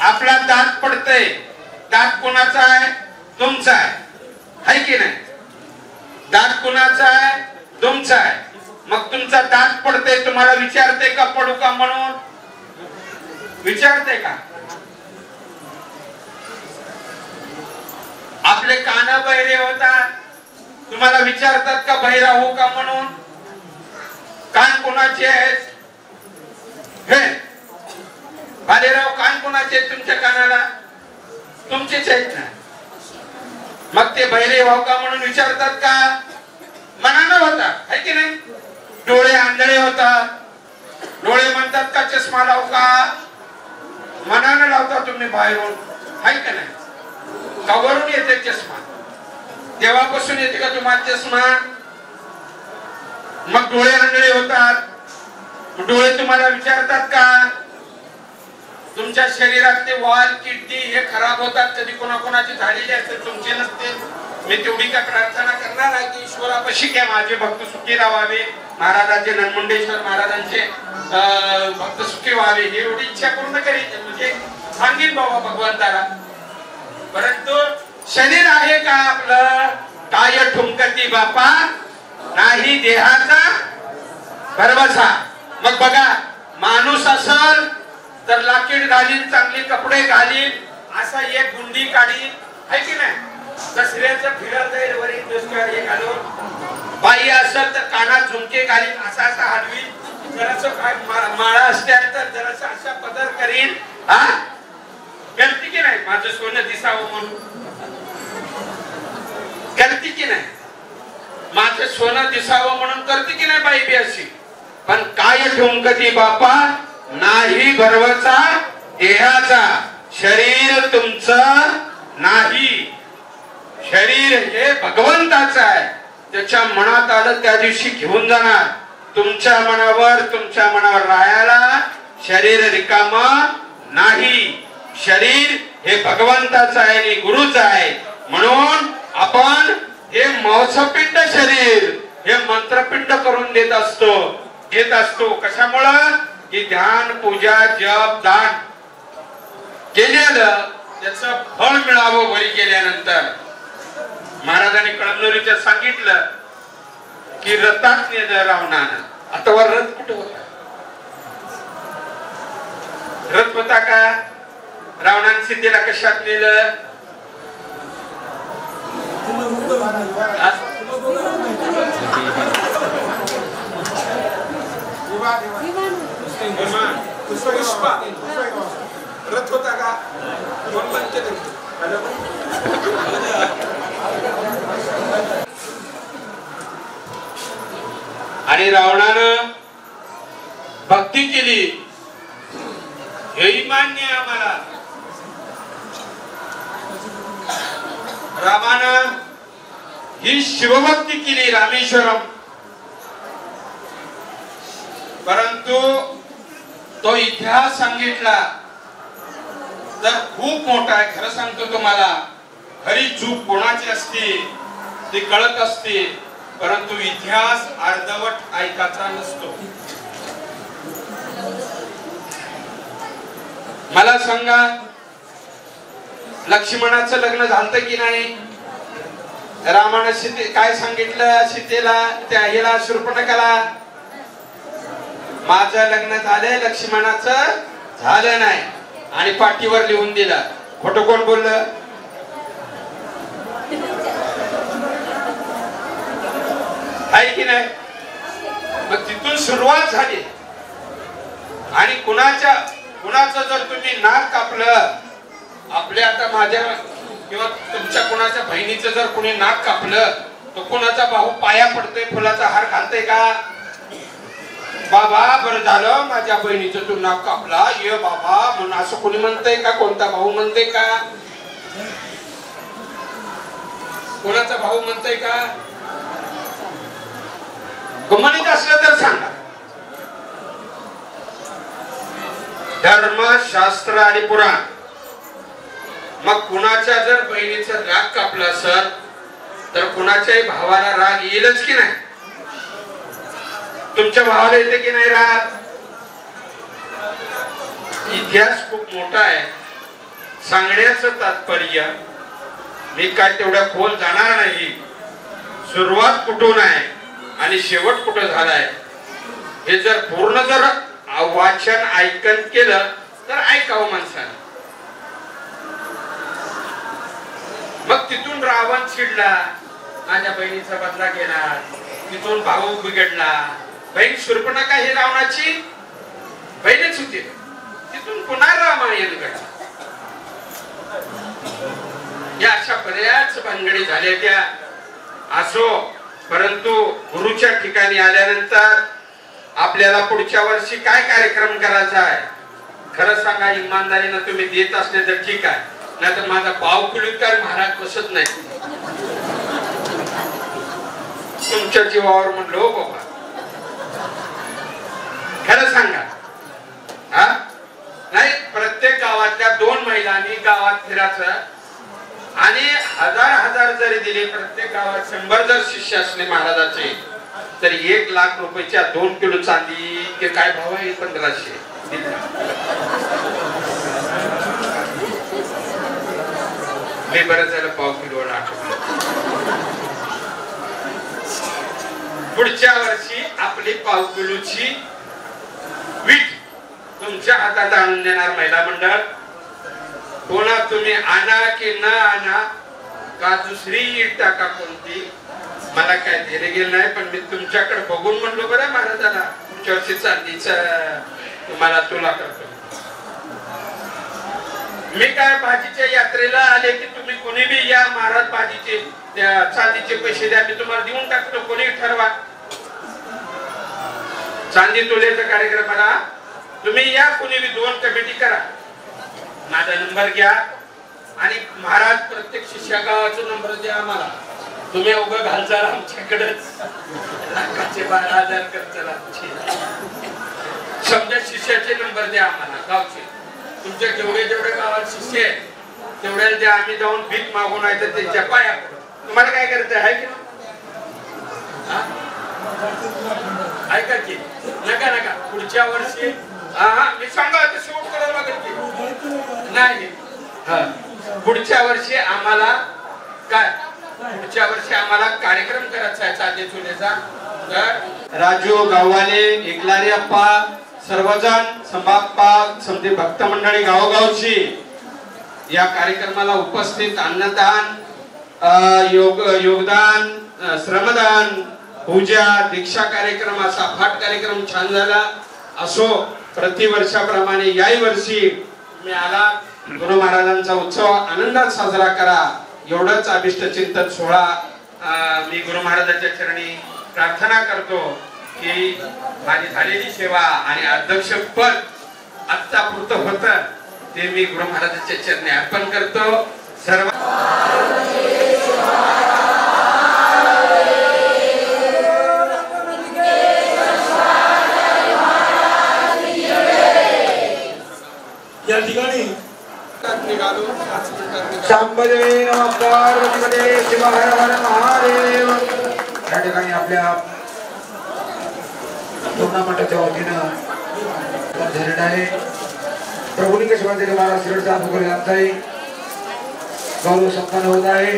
आपला दात पडतंय, दात कोणाचा आहे? तुमचा आहे की नाही? दात कोणाचा आहे? तुमचा आहे। मग तुमचा दात पडते, तुम्हाला विचारते का पडू का म्हणून? विचारते का? आपले कान बहिरे होतात, तुम्हाला विचारतात का बहिरा हो का म्हणून? कान कोणाचे आहेत? हे भालेराव, कान कोणाचे आहेत? तुमच्या कानाला तुमचेच आहेत ना? मग ते बहिरे व्हाव का म्हणून विचारतात का? मनानं होतात, है की नाही? डोळे आंधळे होतात, डोळे म्हणतात का चष्मा लावू का? मनानं लावता तुम्ही बाहेरून, है का नाही? कवरून येते चष्मा, तेव्हापासून येते का तुम्हाला चष्मा? मग डोळे आंधळे होतात, डोळे तुम्हाला विचारतात का? तुमच्या शरीरातले वाल किडनी हे खराब होतात, कधी कोणाकोणाची झालेली असते, तुमचे नसते। मी तेवढी का प्रार्थना करणार आहे की ईश्वरापाशी काय माझे भक्त सुखी राहावे, महाराजांचे ननमुंडेश्वर महाराजांचे भक्त सुखी व्हावे, ही एवढी इच्छा पूर्ण करीत म्हणजे सांगेन बाबा भगवंताला। परंतु शरीर आहे का आपलं? काय ठुमकती बापा नाही देहाचा भरवसा। मग बघा, माणूस असल तर लाकीड घालीन, चांगले कपडे घालीन, असा एक गुंडी काढीन, है की नाही? दसऱ्याचं फिरत जाईल वरील दसऱ्यावर एक घालून। बाई असेल तर कानात झुमके घालीन, असा असा हलवी, जरासं काय माळा असत्या तर जरासं असा पदर करीन। हा करते की नाही? माझं सोनं दिसावं म्हणून करते की नाही? माझं सोनं दिसावं म्हणून करते की नाही बाई बी अशी? पण काय ठेवून कधी बापा नाही भरवसा देहाचा। शरीर तुमचं नाही, शरीर हे भगवंताचं आहे। त्याच्या मनात आलं त्या दिवशी घेऊन जाणार. तुमच्या मनावर राहायला शरीर रिकाम नाही. शरीर हे भगवंताचं आहे आणि गुरुचं आहे. म्हणून आपण हे मांसपिंड शरीर हे मंत्रपिंड करून देत असतो. कशामुळं की ध्यान पूजा जप दान केलेलं त्याचं फळ मिळावं वरी गेल्यानंतर. महाराजांनी कळमनुरीच्या सांगितलं की रथात नेलं रावणानं. आता वर रथ कुठं होता? रथ होता का? रावणाने सीतेला कशात नेलं? रथ होता का? आणि रावणानं भक्ती केली हेही मान्य आहे आम्हाला. रामानं ही शिवभक्ती केली रामेश्वरम. परंतु तो इतिहास सांगितला तर खूप मोठा आहे. खरं सांगतो तुम्हाला, खरी चूक कोणाची असते ती कळत असते, परंतु इतिहास अर्धवट ऐकायचा नसतो. मला सांगा, लक्ष्मणाचं लग्न झालं की नाही? रामानं सीते काय सांगितलं सीतेला, त्या हिला शूर्पणखाला, माझं लग्न झालंय लक्ष्मणाचं झालं नाही. आणि पाठीवर लिहून दिलं. खोटं कोण बोललं? आहे की नाही? मग तिथून सुरुवात झाली. आणि कुणाचं जर तुम्ही नाक कापलं, आपल्या आता माझ्या किंवा तुमच्या कुणाच्या बहिणीचं जर कुणी नाक कापलं तर कुणाचा भाऊ पाया पडतोय, फुलाचा हार घालतोय का? बाबा बरं झालं माझ्या बहिणीचं तू नाक कापला, ये बाबा म्हणून असं कोणी म्हणतंय का? कोणता भाऊ म्हणतोय का? कोणाचा भाऊ म्हणतोय का? गमनीत असलं तर सांगा. धर्म शास्त्र आणि पुराण. मग कुणाच्या जर बहिणीचा राग कापला असेल तर कुणाच्याही भावाला राग येईलच की नाही? तुमच्या भावाला येते की नाही राग? इतिहास खूप मोठा आहे. सांगण्याचं तात्पर्य मी काय तेवढ्या खोल जाणार नाही. सुरुवात कुठून आहे आणि शेवट कुठं झालाय हे जर पूर्ण जर वाचन ऐकन केलं तर ऐकावं माणसाने. मग तिथून रावण चिडला, माझ्या बहिणीचा बदला घेणार. तिथून भाऊ बिघडला. बहीण शूर्पणखा ही रावणाची बहीणच होती. तिथून पुन्हा रामायण घडला. या अशा बऱ्याच भानगडी झाल्या त्या. असो, परंतु गुरुच्या ठिकाणी आल्यानंतर आपल्याला पुढच्या वर्षी काय कार्यक्रम करायचा आहे? खरं सांगा, इमानदारीनं तुम्ही देत असले तर ठीक आहे, नाही तर माझा पाव कुलुकार महाराज बसत नाही. तुमच्या जीवावर म्हणलो बाबा, खरं सांगा. हा नाही, प्रत्येक गावातल्या 2 महिलांनी गावात फिरायचं आणि 1000 जरी दिले, प्रत्येक गावात 100 जर शिष्य असले महाराजाचे, तर 1 लाख रुपयाच्या 2 किलो चांदी के काय भाव आहे? 1500. मी बरं झालं पाव किलो आठवलं. पुढच्या वर्षी आपली पाव किलोची वीट तुमच्या हातात आणून देणार महिला मंडळ. कोणा तुम्ही आणा की न आणा, का दुसरी ईट टाका कोणती, मला काय धैर्य गेलं नाही. पण मी तुमच्याकडे बघून म्हणलो बरं महाराजाला, पुढच्या वर्षी चांदीचं तुम्हाला तुला करतो. मी काय भाजीच्या यात्रेला आले की तुम्ही कोणी बी या महाराज, भाजीचे त्या चांदीचे पैसे द्या, मी तुम्हाला देऊन टाकतो. कोणी ठरवा चांदी तोल्याचा कार्यक्रमाला. तुम्ही या, कोणी बी 2 कमिटी करा, माझा नंबर घ्या आणि महाराज प्रत्येक शिष्या गावाचा नंबर द्या आम्हाला. तुम्ही उभं घालचाल आमच्याकडेच 12,000 करचाल आमची. समजा शिष्याचे नंबर द्या आम्हाला गावचे. तुमच्या जेवढे गावात शिष्य आहेत तेवढ्याला द्या. आम्ही जाऊन भीक मागून आहे तर त्यांच्या पाया तुम्हाला काय करायचं आहे की ऐका की नका पुढच्या वर्षी मी सांगा शेवट करावं लागेल की नाही. पुढच्या वर्षी आम्हाला कार्यक्रम करायचा आहे साधे चुनेचा. तर राजू गाववाले एकलारी अप्पा सर्वजण संभाप्पा समजे भक्त मंडळी गावोगावची या कार्यक्रमाला उपस्थित अन्नदान योगदान श्रमदान पूजा दीक्षा कार्यक्रम असा फाट कार्यक्रम छान झाला असो. प्रतिवर्षाप्रमाणे याही वर्षी मी आला गुरु महाराजांचा उत्सव आनंदात साजरा करा एवढंच अभिष्ट चिंतन सोहळा मी गुरु महाराजांच्या चरणी प्रार्थना करतो की माझी झालेली सेवा आणि अध्यक्ष पद आत्तापुरतं होतं ते मी गुरु महाराजांच्या चरणी अर्पण करतो. सर्व या ठिकाणी सांबदेव नमः पार्वतीपते शिव हर हर महादेव. या ठिकाणी आपल्या टुर्नामेंटच्या वतीनं झालेला आहे. प्रभुलिंग शिवाजी महाराज शिरडचा भोकर यांचाही गौरव संपन्न होत आहे.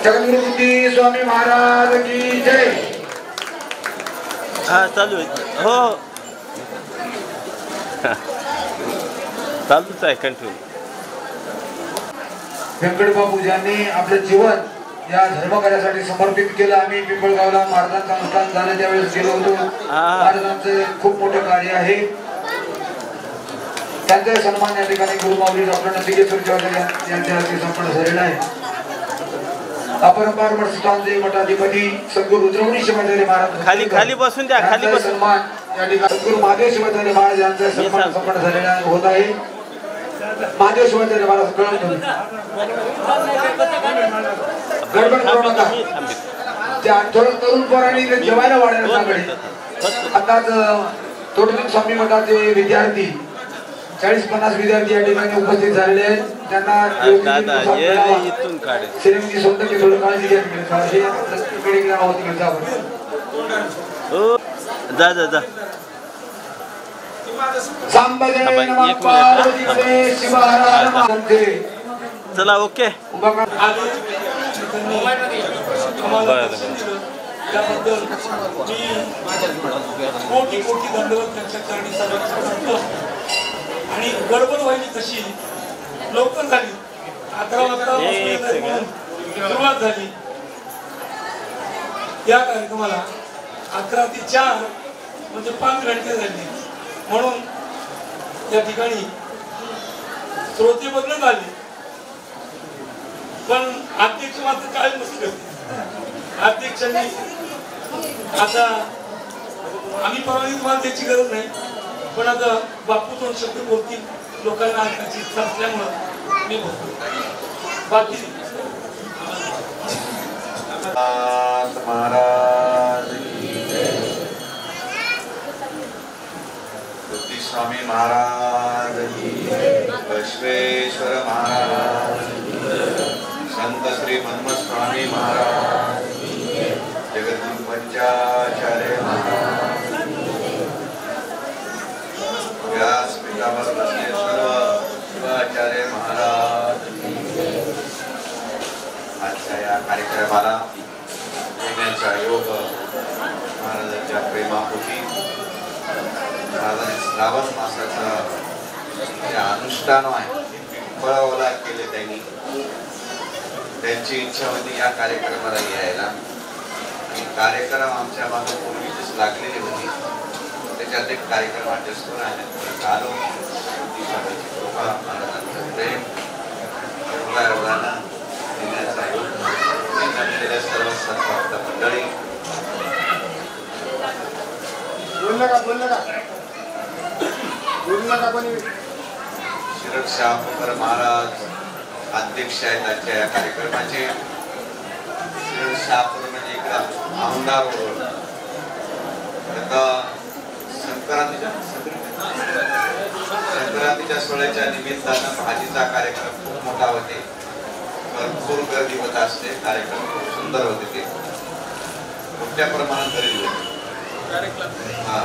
जगद्गुरुबुद्धी स्वामी महाराज की जय. चालू आहे हो चालूच आहे कंटिन्यू. व्यंकट बाबू ज्यांनी आपलं जीवन या धर्मकार्यासाठी समर्पित केलं. आम्ही पिंपळगावला महाराजांचा अनुष्ठान झालं त्यावेळेस गेलो होतो. महाराजांचं खूप मोठं कार्य आहे. त्यांचा सन्मान या ठिकाणी गुरुमाऊली डॉक्टर नंदिकेश्वर यांच्या हस्ते संपन्न झालेला आहे. अपरंपार मठस्थानचे मठाधिपती सद्गुरु रुद्रमुनी शिवाचार्य महाराज खाली बसून द्या. खाली बसून सन्मान या ठिकाणी सद्गुरु महादेव शिवाचार्य महाराज यांचा सन्मान संपन्न झालेला होत आहे. महादेव शिवाचार्य महाराज कळवतो गडबड करू नका. त्या थोडं तरुण पोरांनी जेवायला वाढवण्याकडे आताच तोटलिंग स्वामी मठाचे विद्यार्थी 40-50 विद्यार्थी या ठिकाणी उपस्थित झालेले आहेत. त्यांना श्रीमती सोनटके थोडं काळजी घ्या. जा चला ओके. त्याबद्दल मी कोटी दंडवत त्यांच्या चरणी करतो. आणि गडबड व्हायची तशी लवकर झाली. 11 वाजता सुरुवात झाली या कार्यक्रमाला. 11 ते 4 म्हणजे 5 घंटे झाले. म्हणून या ठिकाणी श्रोते बदलत आले पण अध्यक्ष मात्र काय नसले होते. अध्यक्षांनी आता आम्ही परवानगी तुम्हाला त्याची गरज नाही पण आता बापू 2 शब्द बोलतील. लोकांना ऐकायची इच्छा असल्यामुळं मी बोलतो. बाकी महाराज स्वामी महाराज बसवेश्वर महाराज संत श्री मन्मथ स्वामी महाराज जगद्गुरु पंचाचार्य महाराज व्यासपीठावर बसले सर्व शिवाचार्य महाराज. आजच्या या कार्यक्रमाला येण्याचा योग महाराजांच्या प्रेमापोटी महाराजांनी श्रावण मासाचं जे अनुष्ठान आहे फळवला केले. त्यांची इच्छा होती या कार्यक्रमाला यायला आणि कार्यक्रम आमच्या मागे पूर्वीच लागलेली होती. त्याच्यात एक कार्यक्रम अड्जस्ट करून आलो. कृपा महाराजांचं प्रेम एवढा देण्याचा योग सर्व सद्भक्त मंडळी शिरड शाहूकर महाराज अध्यक्ष आहेत आजच्या या कार्यक्रमाचे. शहापूर म्हणजे इकडं औंढा रोड, संक्रांतीच्या सोहळ्याच्या निमित्तानं भाजीचा कार्यक्रम खूप मोठा होते, भरपूर गर्दी होत असते, कार्यक्रम खूप सुंदर होते, ते मोठ्या प्रमाणात खरेदी होते. हा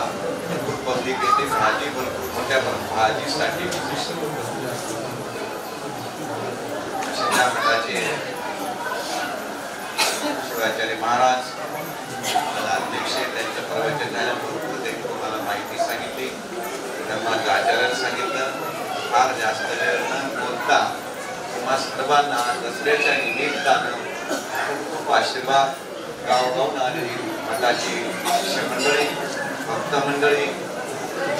भरपूर पब्लिक येते, भाजी भरपूर मोठ्या भाजीसाठी मठाचे शिवाचार्य महाराज अध्यक्ष त्यांच्या प्रवचन झाल्याबरोबर त्यांनी तुम्हाला माहिती सांगितली, धर्माचं आचरण सांगितलं. फार जास्त वेळ न बोलता तुम्हा सर्वांना दसऱ्याच्या निमित्तानं खूप खूप आशीर्वाद गावगावून आलेली मठाची शिष्य मंडळी, भक्त मंडळी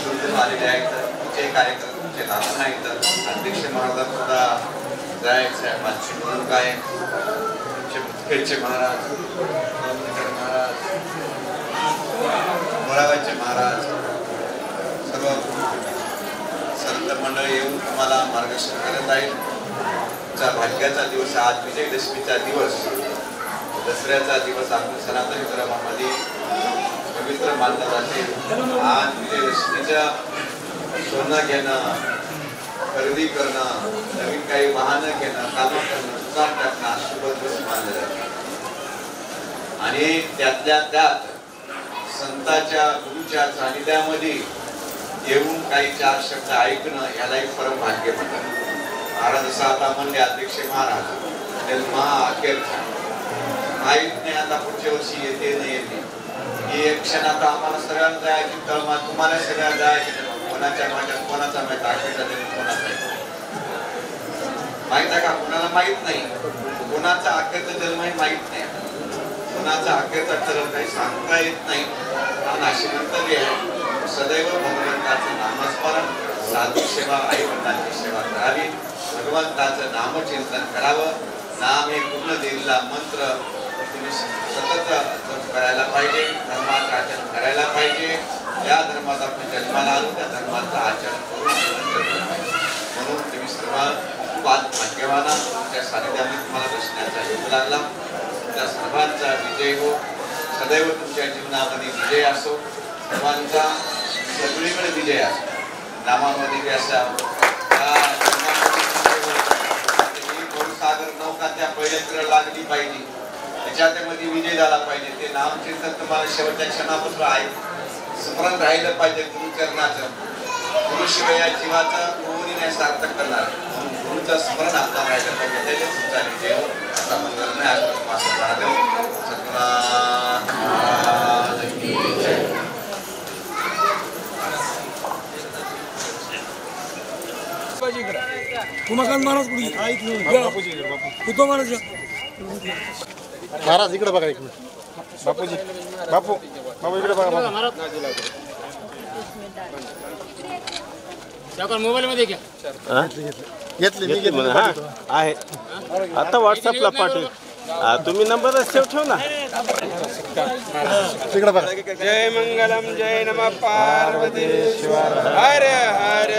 शुद्धून आलेले आहेत. तुमचे कार्यक्रम तुमचे नातं नाहीत. अध्यक्ष महाराज सुद्धा जायचं आहे, मानसी म्हणून काय मुतखेडचे महाराज, महाराज, मोराबाईचे महाराज, सर्व संत मंडळी येऊन तुम्हाला मार्गदर्शन करत आहेत. तुमचा भाग्याचा दिवस, आज विजयदशमीचा दिवस, दसऱ्याचा दिवस आपण सनातन धर्मामध्ये पवित्र मानला जाते. आज विजयदशमीच्या सोनं घेणं, खरेदी करणं, नवीन काही वाहनं घेणं, कामं करणं, दुकान टाकणं शुभ दिवस मानले जाते. आणि त्यातल्या त्यात संतांच्या गुरुच्या सानिध्यामध्ये येऊन काही चार शब्द ऐकणं यालाही परम भाग्य म्हणतात. महाराज असं आता म्हणले, अध्यक्ष महाराज जन्मा अखेरचा माहीत नाही आता पुढच्या वर्षी येते नाही येते. ही एक क्षण आता आम्हाला सगळ्यांना जायची, तळमा तुम्हाला सगळ्यांना जायची, कोणाच्या माझ्या कोणाचा माहित, अखेरचा तरी कोणाचा माहित आहे का? कोणाला माहित नाही. कोणाचा अखेरचा जन्मही माहित नाही, कोणाचा अखेरचा ठरव काही सांगता येत नाही. कारण अशी मंतव्य आहे, सदैव भगवंताचं नामस्मरण, साधू सेवा, आई वडिलांची सेवा करावी, भगवंताचं नामचिंतन करावं. नाम हे पूर्ण दिलेला मंत्र तुम्ही सतत करायला पाहिजे, धर्माचं आचरण करायला पाहिजे. या धर्मात आपण जन्माला आलो, त्या धर्माचं आचरण करून म्हणून तुम्ही सर्व भाग्यवाना, तुमच्या सानिध्यामध्ये तुम्हाला बसण्याचा योग लागला. त्या सर्वांचा विजय हो, सदैव तुमच्या जीवनामध्ये विजय असो, सर्वांचा सगळीकडे विजय असो, नामामध्ये असा सागर नौका त्या पहिल्या लागली पाहिजे, त्याच्यामध्ये विजय झाला पाहिजे. ते नामचिंतन तुम्हाला शेवटच्या क्षणापासून आहे स्मरण राहिलं पाहिजे. गुरुचरणाचं, गुरुशिवाय या जीवाचा कोणी नाही सार्थक करणार, गुरुचं स्मरण आपल्याला राहिलं पाहिजे. त्याच्या तुमचा विजय हो. आता मंगल नाही आज मासा महादेव उमाकांत महाराज कुठे महाराज इकडे बघा एक मिनिट. बापूजी, बापू बापू इकडे बघा. मोबाईल मध्ये घ्या. घेतली हा आहे, आता व्हॉट्सअपला पाठवू. तुम्ही नंबरच ठेव ना. तिकडे बघा. जय मंगलम, जय नमः पार्वती शिवाय, हर हर.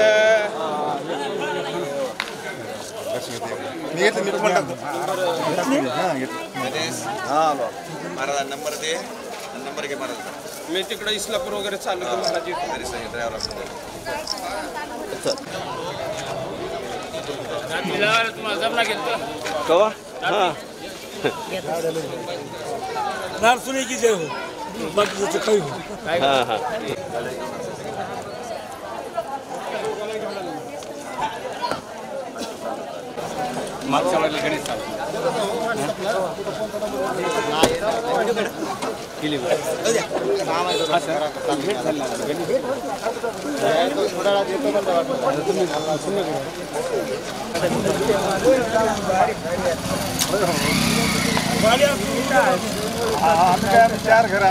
महाराज नंबर दे, नंबर घे महाराज. मी तिकडे इस्लापूर वगैरे चालू कवा नारसुनीची जय हो, बाकीचं काही हो. मागच्या वेळेला गणेश चालू चार घर